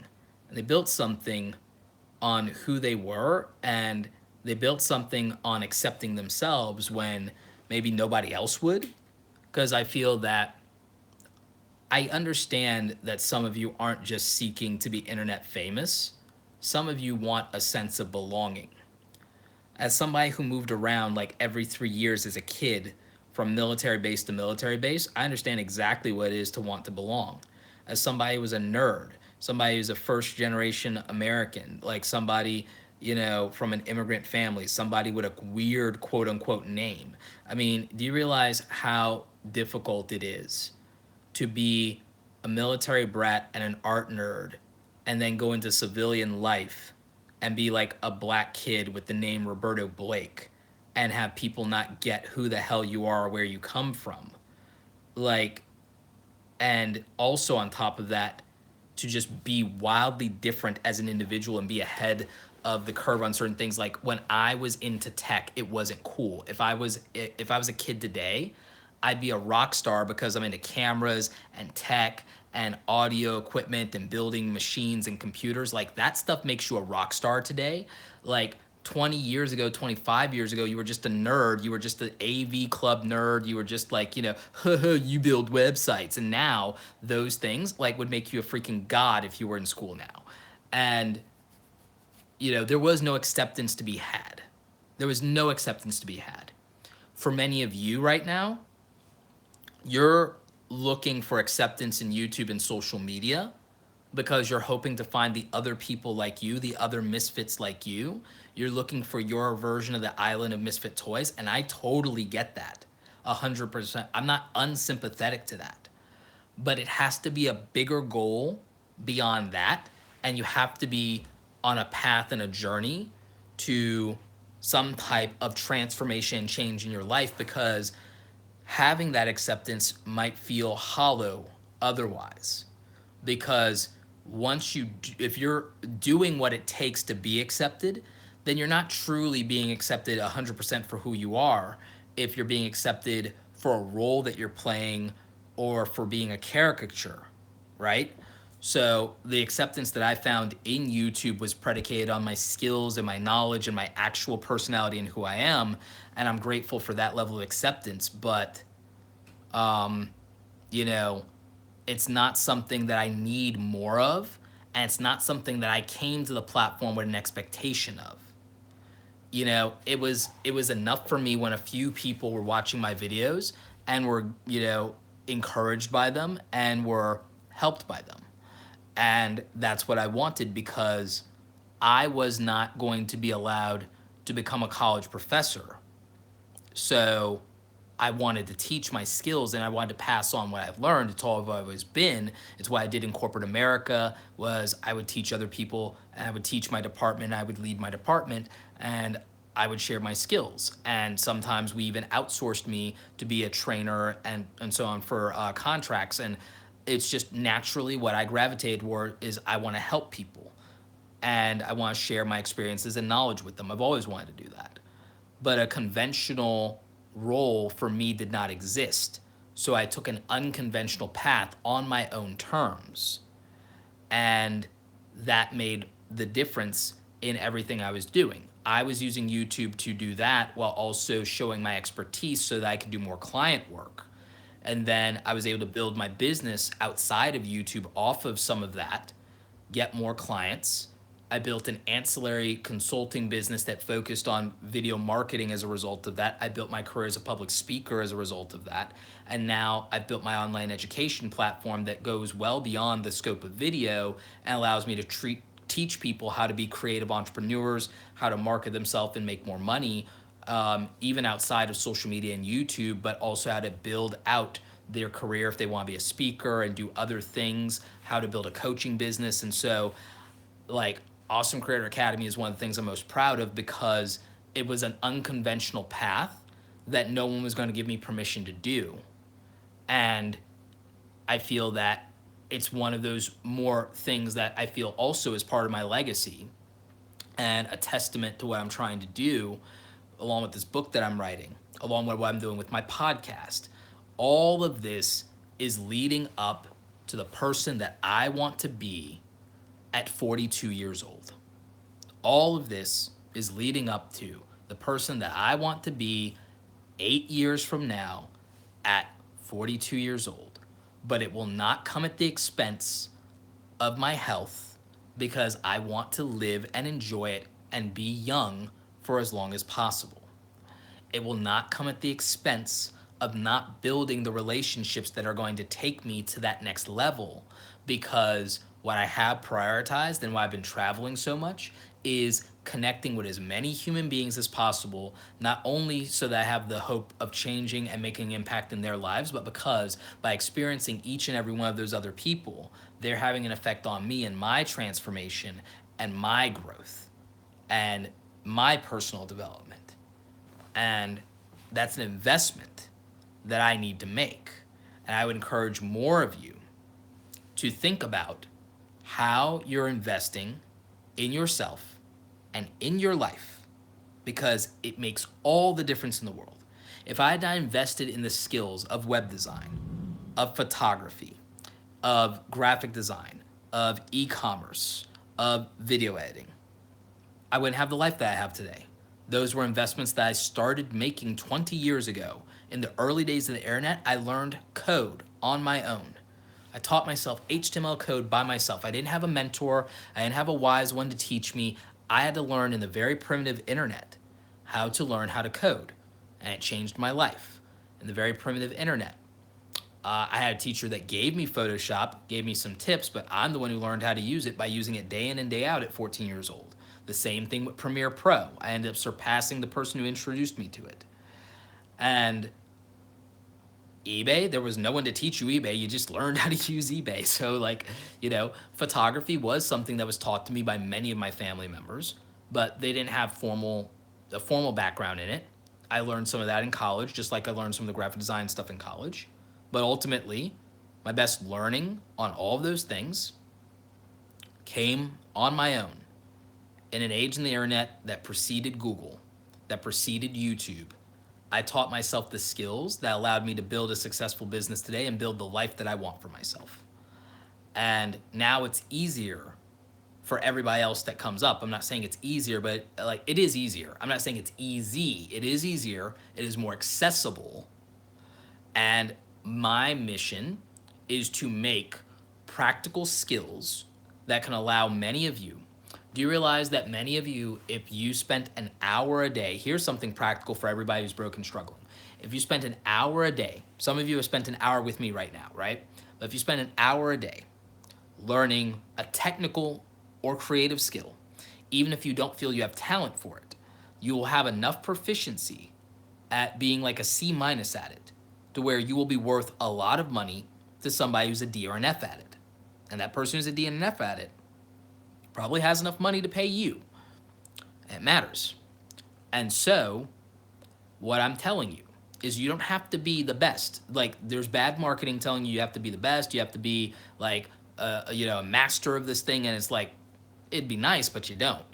And they built something on who they were, and they built something on accepting themselves when maybe nobody else would. Because I feel that I understand that some of you aren't just seeking to be internet famous. Some of you want a sense of belonging. As somebody who moved around like every 3 years as a kid from military base to military base, I understand exactly what it is to want to belong. As somebody who was a nerd, somebody who's a first generation American, like somebody, from an immigrant family, somebody with a weird quote unquote name. I mean, do you realize how difficult it is to be a military brat and an art nerd and then go into civilian life and be like a black kid with the name Roberto Blake and have people not get who the hell you are or where you come from? Like, and also on top of that, to just be wildly different as an individual and be ahead of the curve on certain things. Like when I was into tech, it wasn't cool. If I was a kid today, I'd be a rock star because I'm into cameras and tech and audio equipment and building machines and computers. Like that stuff makes you a rock star today. Like 20 years ago, 25 years ago, you were just a nerd. You were just an AV club nerd. You were just like, you build websites. And now those things like would make you a freaking god if you were in school now. And, there was no acceptance to be had. There was no acceptance to be had. For many of you right now, you're looking for acceptance in YouTube and social media because you're hoping to find the other people like you, the other misfits like you. You're looking for your version of the island of misfit toys, and I totally get that, 100%. I'm not unsympathetic to that, but it has to be a bigger goal beyond that, and you have to be on a path and a journey to some type of transformation and change in your life, because having that acceptance might feel hollow otherwise. Because if you're doing what it takes to be accepted, then you're not truly being accepted 100% for who you are. If you're being accepted for a role that you're playing or for being a caricature, right? So the acceptance that I found in YouTube was predicated on my skills and my knowledge and my actual personality and who I am. And I'm grateful for that level of acceptance. But, you know, it's not something that I need more of. And it's not something that I came to the platform with an expectation of. It was enough for me when a few people were watching my videos and were, encouraged by them and were helped by them. And that's what I wanted, because I was not going to be allowed to become a college professor. So I wanted to teach my skills and I wanted to pass on what I've learned. It's all I've always been. It's what I did in corporate America. Was I would teach other people, and I would teach my department, I would lead my department, and I would share my skills. And sometimes we even outsourced me to be a trainer and so on for contracts. And it's just naturally what I gravitated toward is I want to help people and I want to share my experiences and knowledge with them. I've always wanted to do that. But a conventional role for me did not exist. So I took an unconventional path on my own terms. And that made the difference in everything I was doing. I was using YouTube to do that while also showing my expertise so that I could do more client work. And then I was able to build my business outside of YouTube off of some of that, get more clients. I built an ancillary consulting business that focused on video marketing as a result of that. I built my career as a public speaker as a result of that. And now I've built my online education platform that goes well beyond the scope of video and allows me to teach people how to be creative entrepreneurs, how to market themselves and make more money, even outside of social media and YouTube, but also how to build out their career if they want to be a speaker and do other things, how to build a coaching business. And so, like, Awesome Creator Academy is one of the things I'm most proud of, because it was an unconventional path that no one was going to give me permission to do. And I feel that it's one of those more things that I feel also is part of my legacy and a testament to what I'm trying to do, along with this book that I'm writing, along with what I'm doing with my podcast. All of this is leading up to the person that I want to be at 42 years old. All of this is leading up to the person that I want to be 8 years from now at 42 years old. But it will not come at the expense of my health because I want to live and enjoy it and be young for as long as possible. It will not come at the expense of not building the relationships that are going to take me to that next level, because what I have prioritized and why I've been traveling so much is connecting with as many human beings as possible, not only so that I have the hope of changing and making an impact in their lives, but because by experiencing each and every one of those other people, they're having an effect on me and my transformation and my growth and my personal development. And that's an investment that I need to make. And I would encourage more of you to think about how you're investing in yourself and in your life, because it makes all the difference in the world. If I had not invested in the skills of web design, of photography, of graphic design, of e-commerce, of video editing, I wouldn't have the life that I have today. Those were investments that I started making 20 years ago. In the early days of the internet, I learned code on my own. I taught myself HTML code by myself. I didn't have a mentor. I didn't have a wise one to teach me. I had to learn in the very primitive internet how to learn how to code. And it changed my life in the very primitive internet. I had a teacher that gave me Photoshop, gave me some tips, but I'm the one who learned how to use it by using it day in and day out at 14 years old. The same thing with Premiere Pro. I ended up surpassing the person who introduced me to it. And eBay, there was no one to teach you eBay. You just learned how to use eBay. So photography was something that was taught to me by many of my family members, but they didn't have a formal background in it. I learned some of that in college, just like I learned some of the graphic design stuff in college. But ultimately, my best learning on all of those things came on my own in an age in the internet that preceded Google, that preceded YouTube. I taught myself the skills that allowed me to build a successful business today and build the life that I want for myself. And now it's easier for everybody else that comes up. I'm not saying it's easier, but it is easier. I'm not saying it's easy. It is easier. It is more accessible. And my mission is to make practical skills that can allow many of you. Do you realize that many of you, if you spent an hour a day, here's something practical for everybody who's broke and struggling. If you spent an hour a day, some of you have spent an hour with me right now, right? But if you spend an hour a day learning a technical or creative skill, even if you don't feel you have talent for it, you will have enough proficiency at being like a C- at it to where you will be worth a lot of money to somebody who's a D or an F at it. And that person who's a D and an F at it probably has enough money to pay you. It matters. And so what I'm telling you is you don't have to be the best. There's bad marketing telling you have to be the best. You have to be a master of this thing. And it's it'd be nice, but you don't.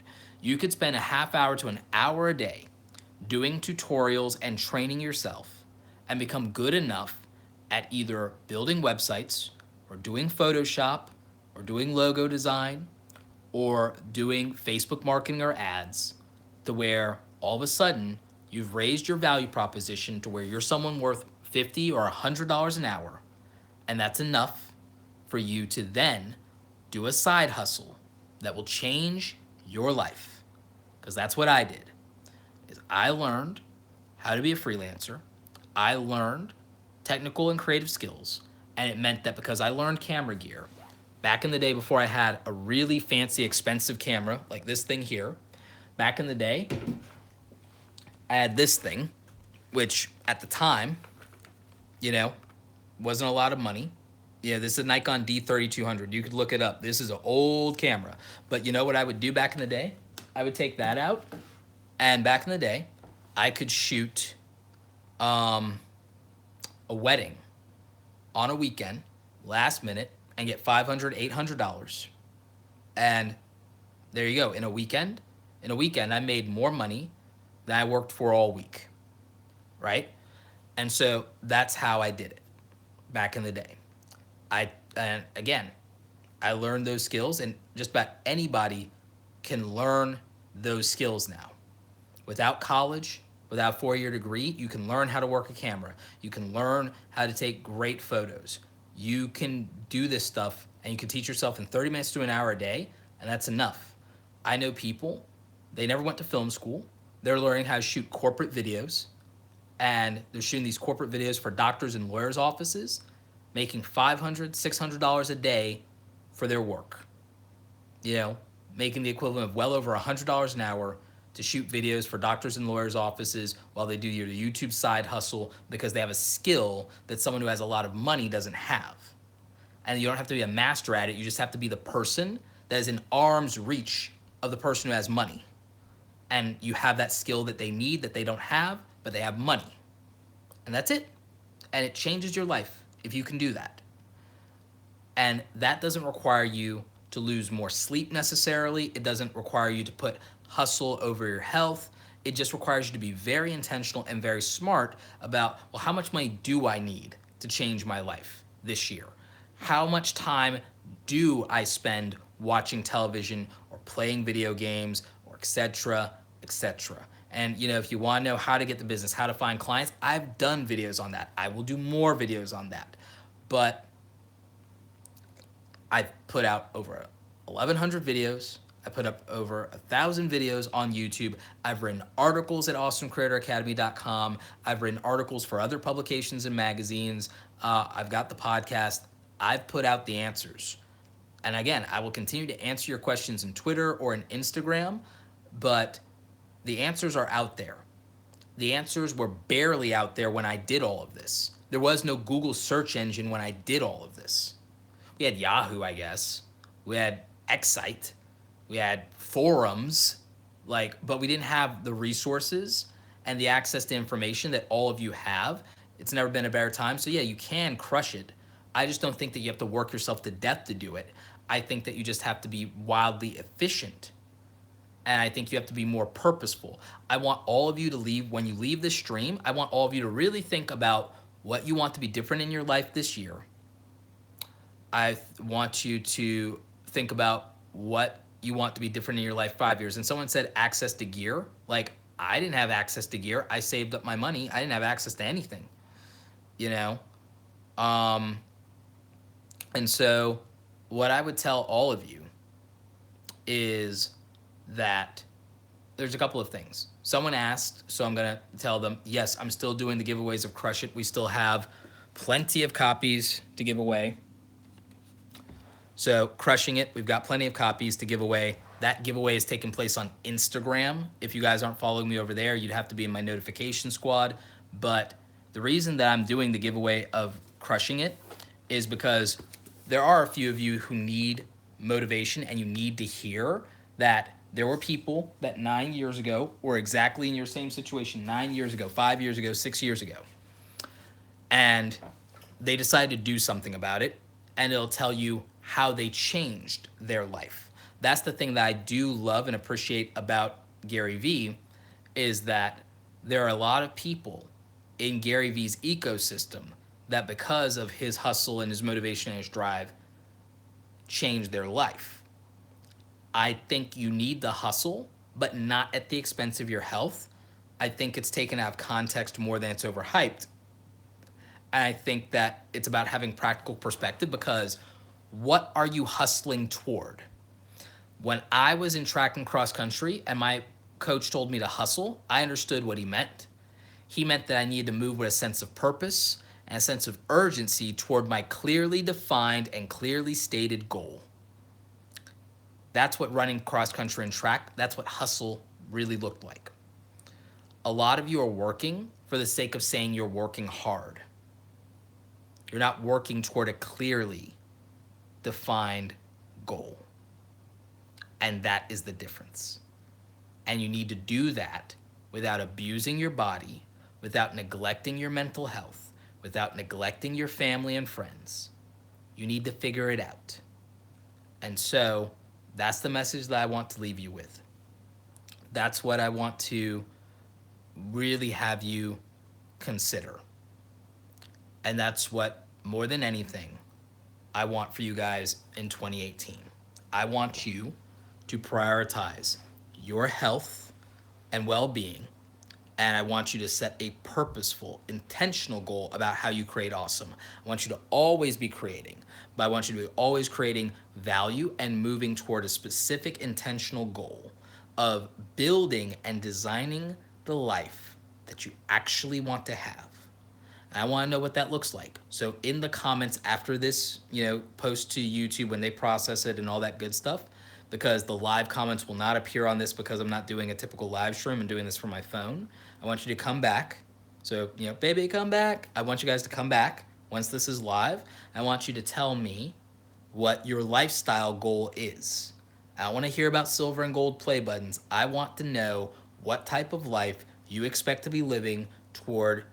You could spend a half hour to an hour a day doing tutorials and training yourself and become good enough at either building websites or doing Photoshop or doing logo design or doing Facebook marketing or ads, to where all of a sudden you've raised your value proposition to where you're someone worth $50 or $100 an hour. And that's enough for you to then do a side hustle that will change your life. Because that's what I did. Is I learned how to be a freelancer. I learned technical and creative skills. And it meant that because I learned camera gear, back in the day before I had a really fancy, expensive camera like this thing here, back in the day, I had this thing, which at the time, wasn't a lot of money. Yeah, this is a Nikon D3200. You could look it up. This is an old camera. But you know what I would do back in the day? I would take that out, and back in the day, I could shoot a wedding on a weekend, last minute, and get $500, $800. And there you go. In a weekend, I made more money that I worked for all week, right? And so that's how I did it back in the day. And again, I learned those skills, and just about anybody can learn those skills now. Without college, without a 4-year degree, you can learn how to work a camera. You can learn how to take great photos. You can do this stuff, and you can teach yourself in 30 minutes to an hour a day, and that's enough. I know people, they never went to film school. They're learning how to shoot corporate videos, and they're shooting these corporate videos for doctors and lawyers' offices, making $500, $600 a day for their work. You know, making the equivalent of well over $100 an hour to shoot videos for doctors and lawyers' offices while they do your YouTube side hustle because they have a skill that someone who has a lot of money doesn't have. And you don't have to be a master at it. You just have to be the person that is in arm's reach of the person who has money. And you have that skill that they need that they don't have, but they have money. And that's it. And it changes your life if you can do that. And that doesn't require you to lose more sleep necessarily. It doesn't require you to put hustle over your health. It just requires you to be very intentional and very smart about, well, how much money do I need to change my life this year? How much time do I spend watching television or playing video games or et cetera, et cetera? And you know, if you want to know how to get the business, how to find clients, I've done videos on that. I will do more videos on that. But I've put out over 1,100 videos. I put up over 1,000 videos on YouTube. I've written articles at awesomecreatoracademy.com. I've written articles for other publications and magazines. I've got the podcast. I've put out the answers. And again, I will continue to answer your questions in Twitter or in Instagram, but the answers are out there. The answers were barely out there when I did all of this. There was no Google search engine when I did all of this. We had Yahoo, I guess. We had Excite. We had forums, but we didn't have the resources and the access to information that all of you have. It's never been a better time. So yeah, you can crush it. I just don't think that you have to work yourself to death to do it. I think that you just have to be wildly efficient. And I think you have to be more purposeful. I want all of you to leave, when you leave this stream, I want all of you to really think about what you want to be different in your life this year. I want you to think about what you want to be different in your life 5 years. And someone said access to gear. I didn't have access to gear. I saved up my money. I didn't have access to anything, you know? And so what I would tell all of you is that there's a couple of things. Someone asked, so I'm gonna tell them, yes, I'm still doing the giveaways of Crush It. We still have plenty of copies to give away. So Crushing It, we've got plenty of copies to give away. That giveaway is taking place on Instagram. If you guys aren't following me over there, you'd have to be in my notification squad. But the reason that I'm doing the giveaway of Crushing It is because there are a few of you who need motivation, and you need to hear that there were people that 9 years ago were exactly in your same situation 9 years ago, 5 years ago, 6 years ago. And they decided to do something about it, and it'll tell you how they changed their life. That's the thing that I do love and appreciate about Gary Vee, is that there are a lot of people in Gary Vee's ecosystem that, because of his hustle and his motivation and his drive, changed their life. I think you need the hustle, but not at the expense of your health. I think it's taken out of context more than it's overhyped. And I think that it's about having practical perspective, because what are you hustling toward? When I was in track and cross country and my coach told me to hustle, I understood what he meant. He meant that I needed to move with a sense of purpose and a sense of urgency toward my clearly defined and clearly stated goal. That's what running cross country and track, that's what hustle really looked like. A lot of you are working for the sake of saying you're working hard. You're not working toward a clearly defined goal. And that is the difference. And you need to do that without abusing your body, without neglecting your mental health, without neglecting your family and friends. You need to figure it out. And so that's the message that I want to leave you with. That's what I want to really have you consider. And that's what, more than anything, I want for you guys in 2018. I want you to prioritize your health and well being. And I want you to set a purposeful, intentional goal about how you create awesome. I want you to always be creating, but I want you to be always creating value and moving toward a specific intentional goal of building and designing the life that you actually want to have. And I want to know what that looks like. So in the comments after this, post to YouTube when they process it and all that good stuff, because the live comments will not appear on this because I'm not doing a typical live stream and doing this from my phone. I want you to come back. So, baby, come back. I want you guys to come back once this is live. I want you to tell me what your lifestyle goal is. I want to hear about silver and gold play buttons. I want to know what type of life you expect to be living toward,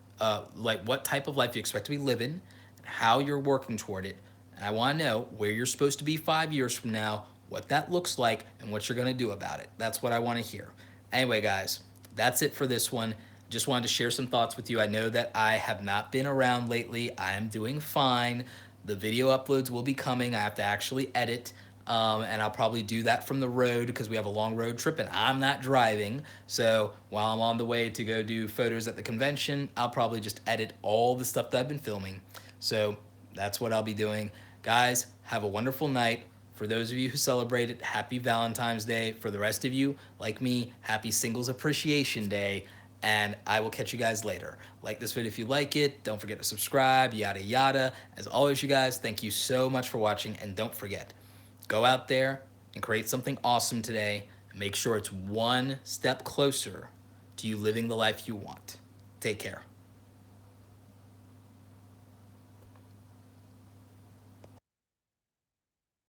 like what type of life you expect to be living, and how you're working toward it. And I want to know where you're supposed to be 5 years from now, what that looks like, and what you're going to do about it. That's what I want to hear. Anyway, guys, that's it for this one. Just wanted to share some thoughts with you. I know that I have not been around lately. I am doing fine. The video uploads will be coming. I have to actually edit, and I'll probably do that from the road because we have a long road trip and I'm not driving. So while I'm on the way to go do photos at the convention, I'll probably just edit all the stuff that I've been filming. So that's what I'll be doing. Guys, have a wonderful night. For those of you who celebrate it, happy Valentine's Day. For the rest of you, like me, happy Singles Appreciation Day. And I will catch you guys later. Like this video if you like it. Don't forget to subscribe, yada, yada. As always, you guys, thank you so much for watching. And don't forget, go out there and create something awesome today. Make sure it's one step closer to you living the life you want. Take care.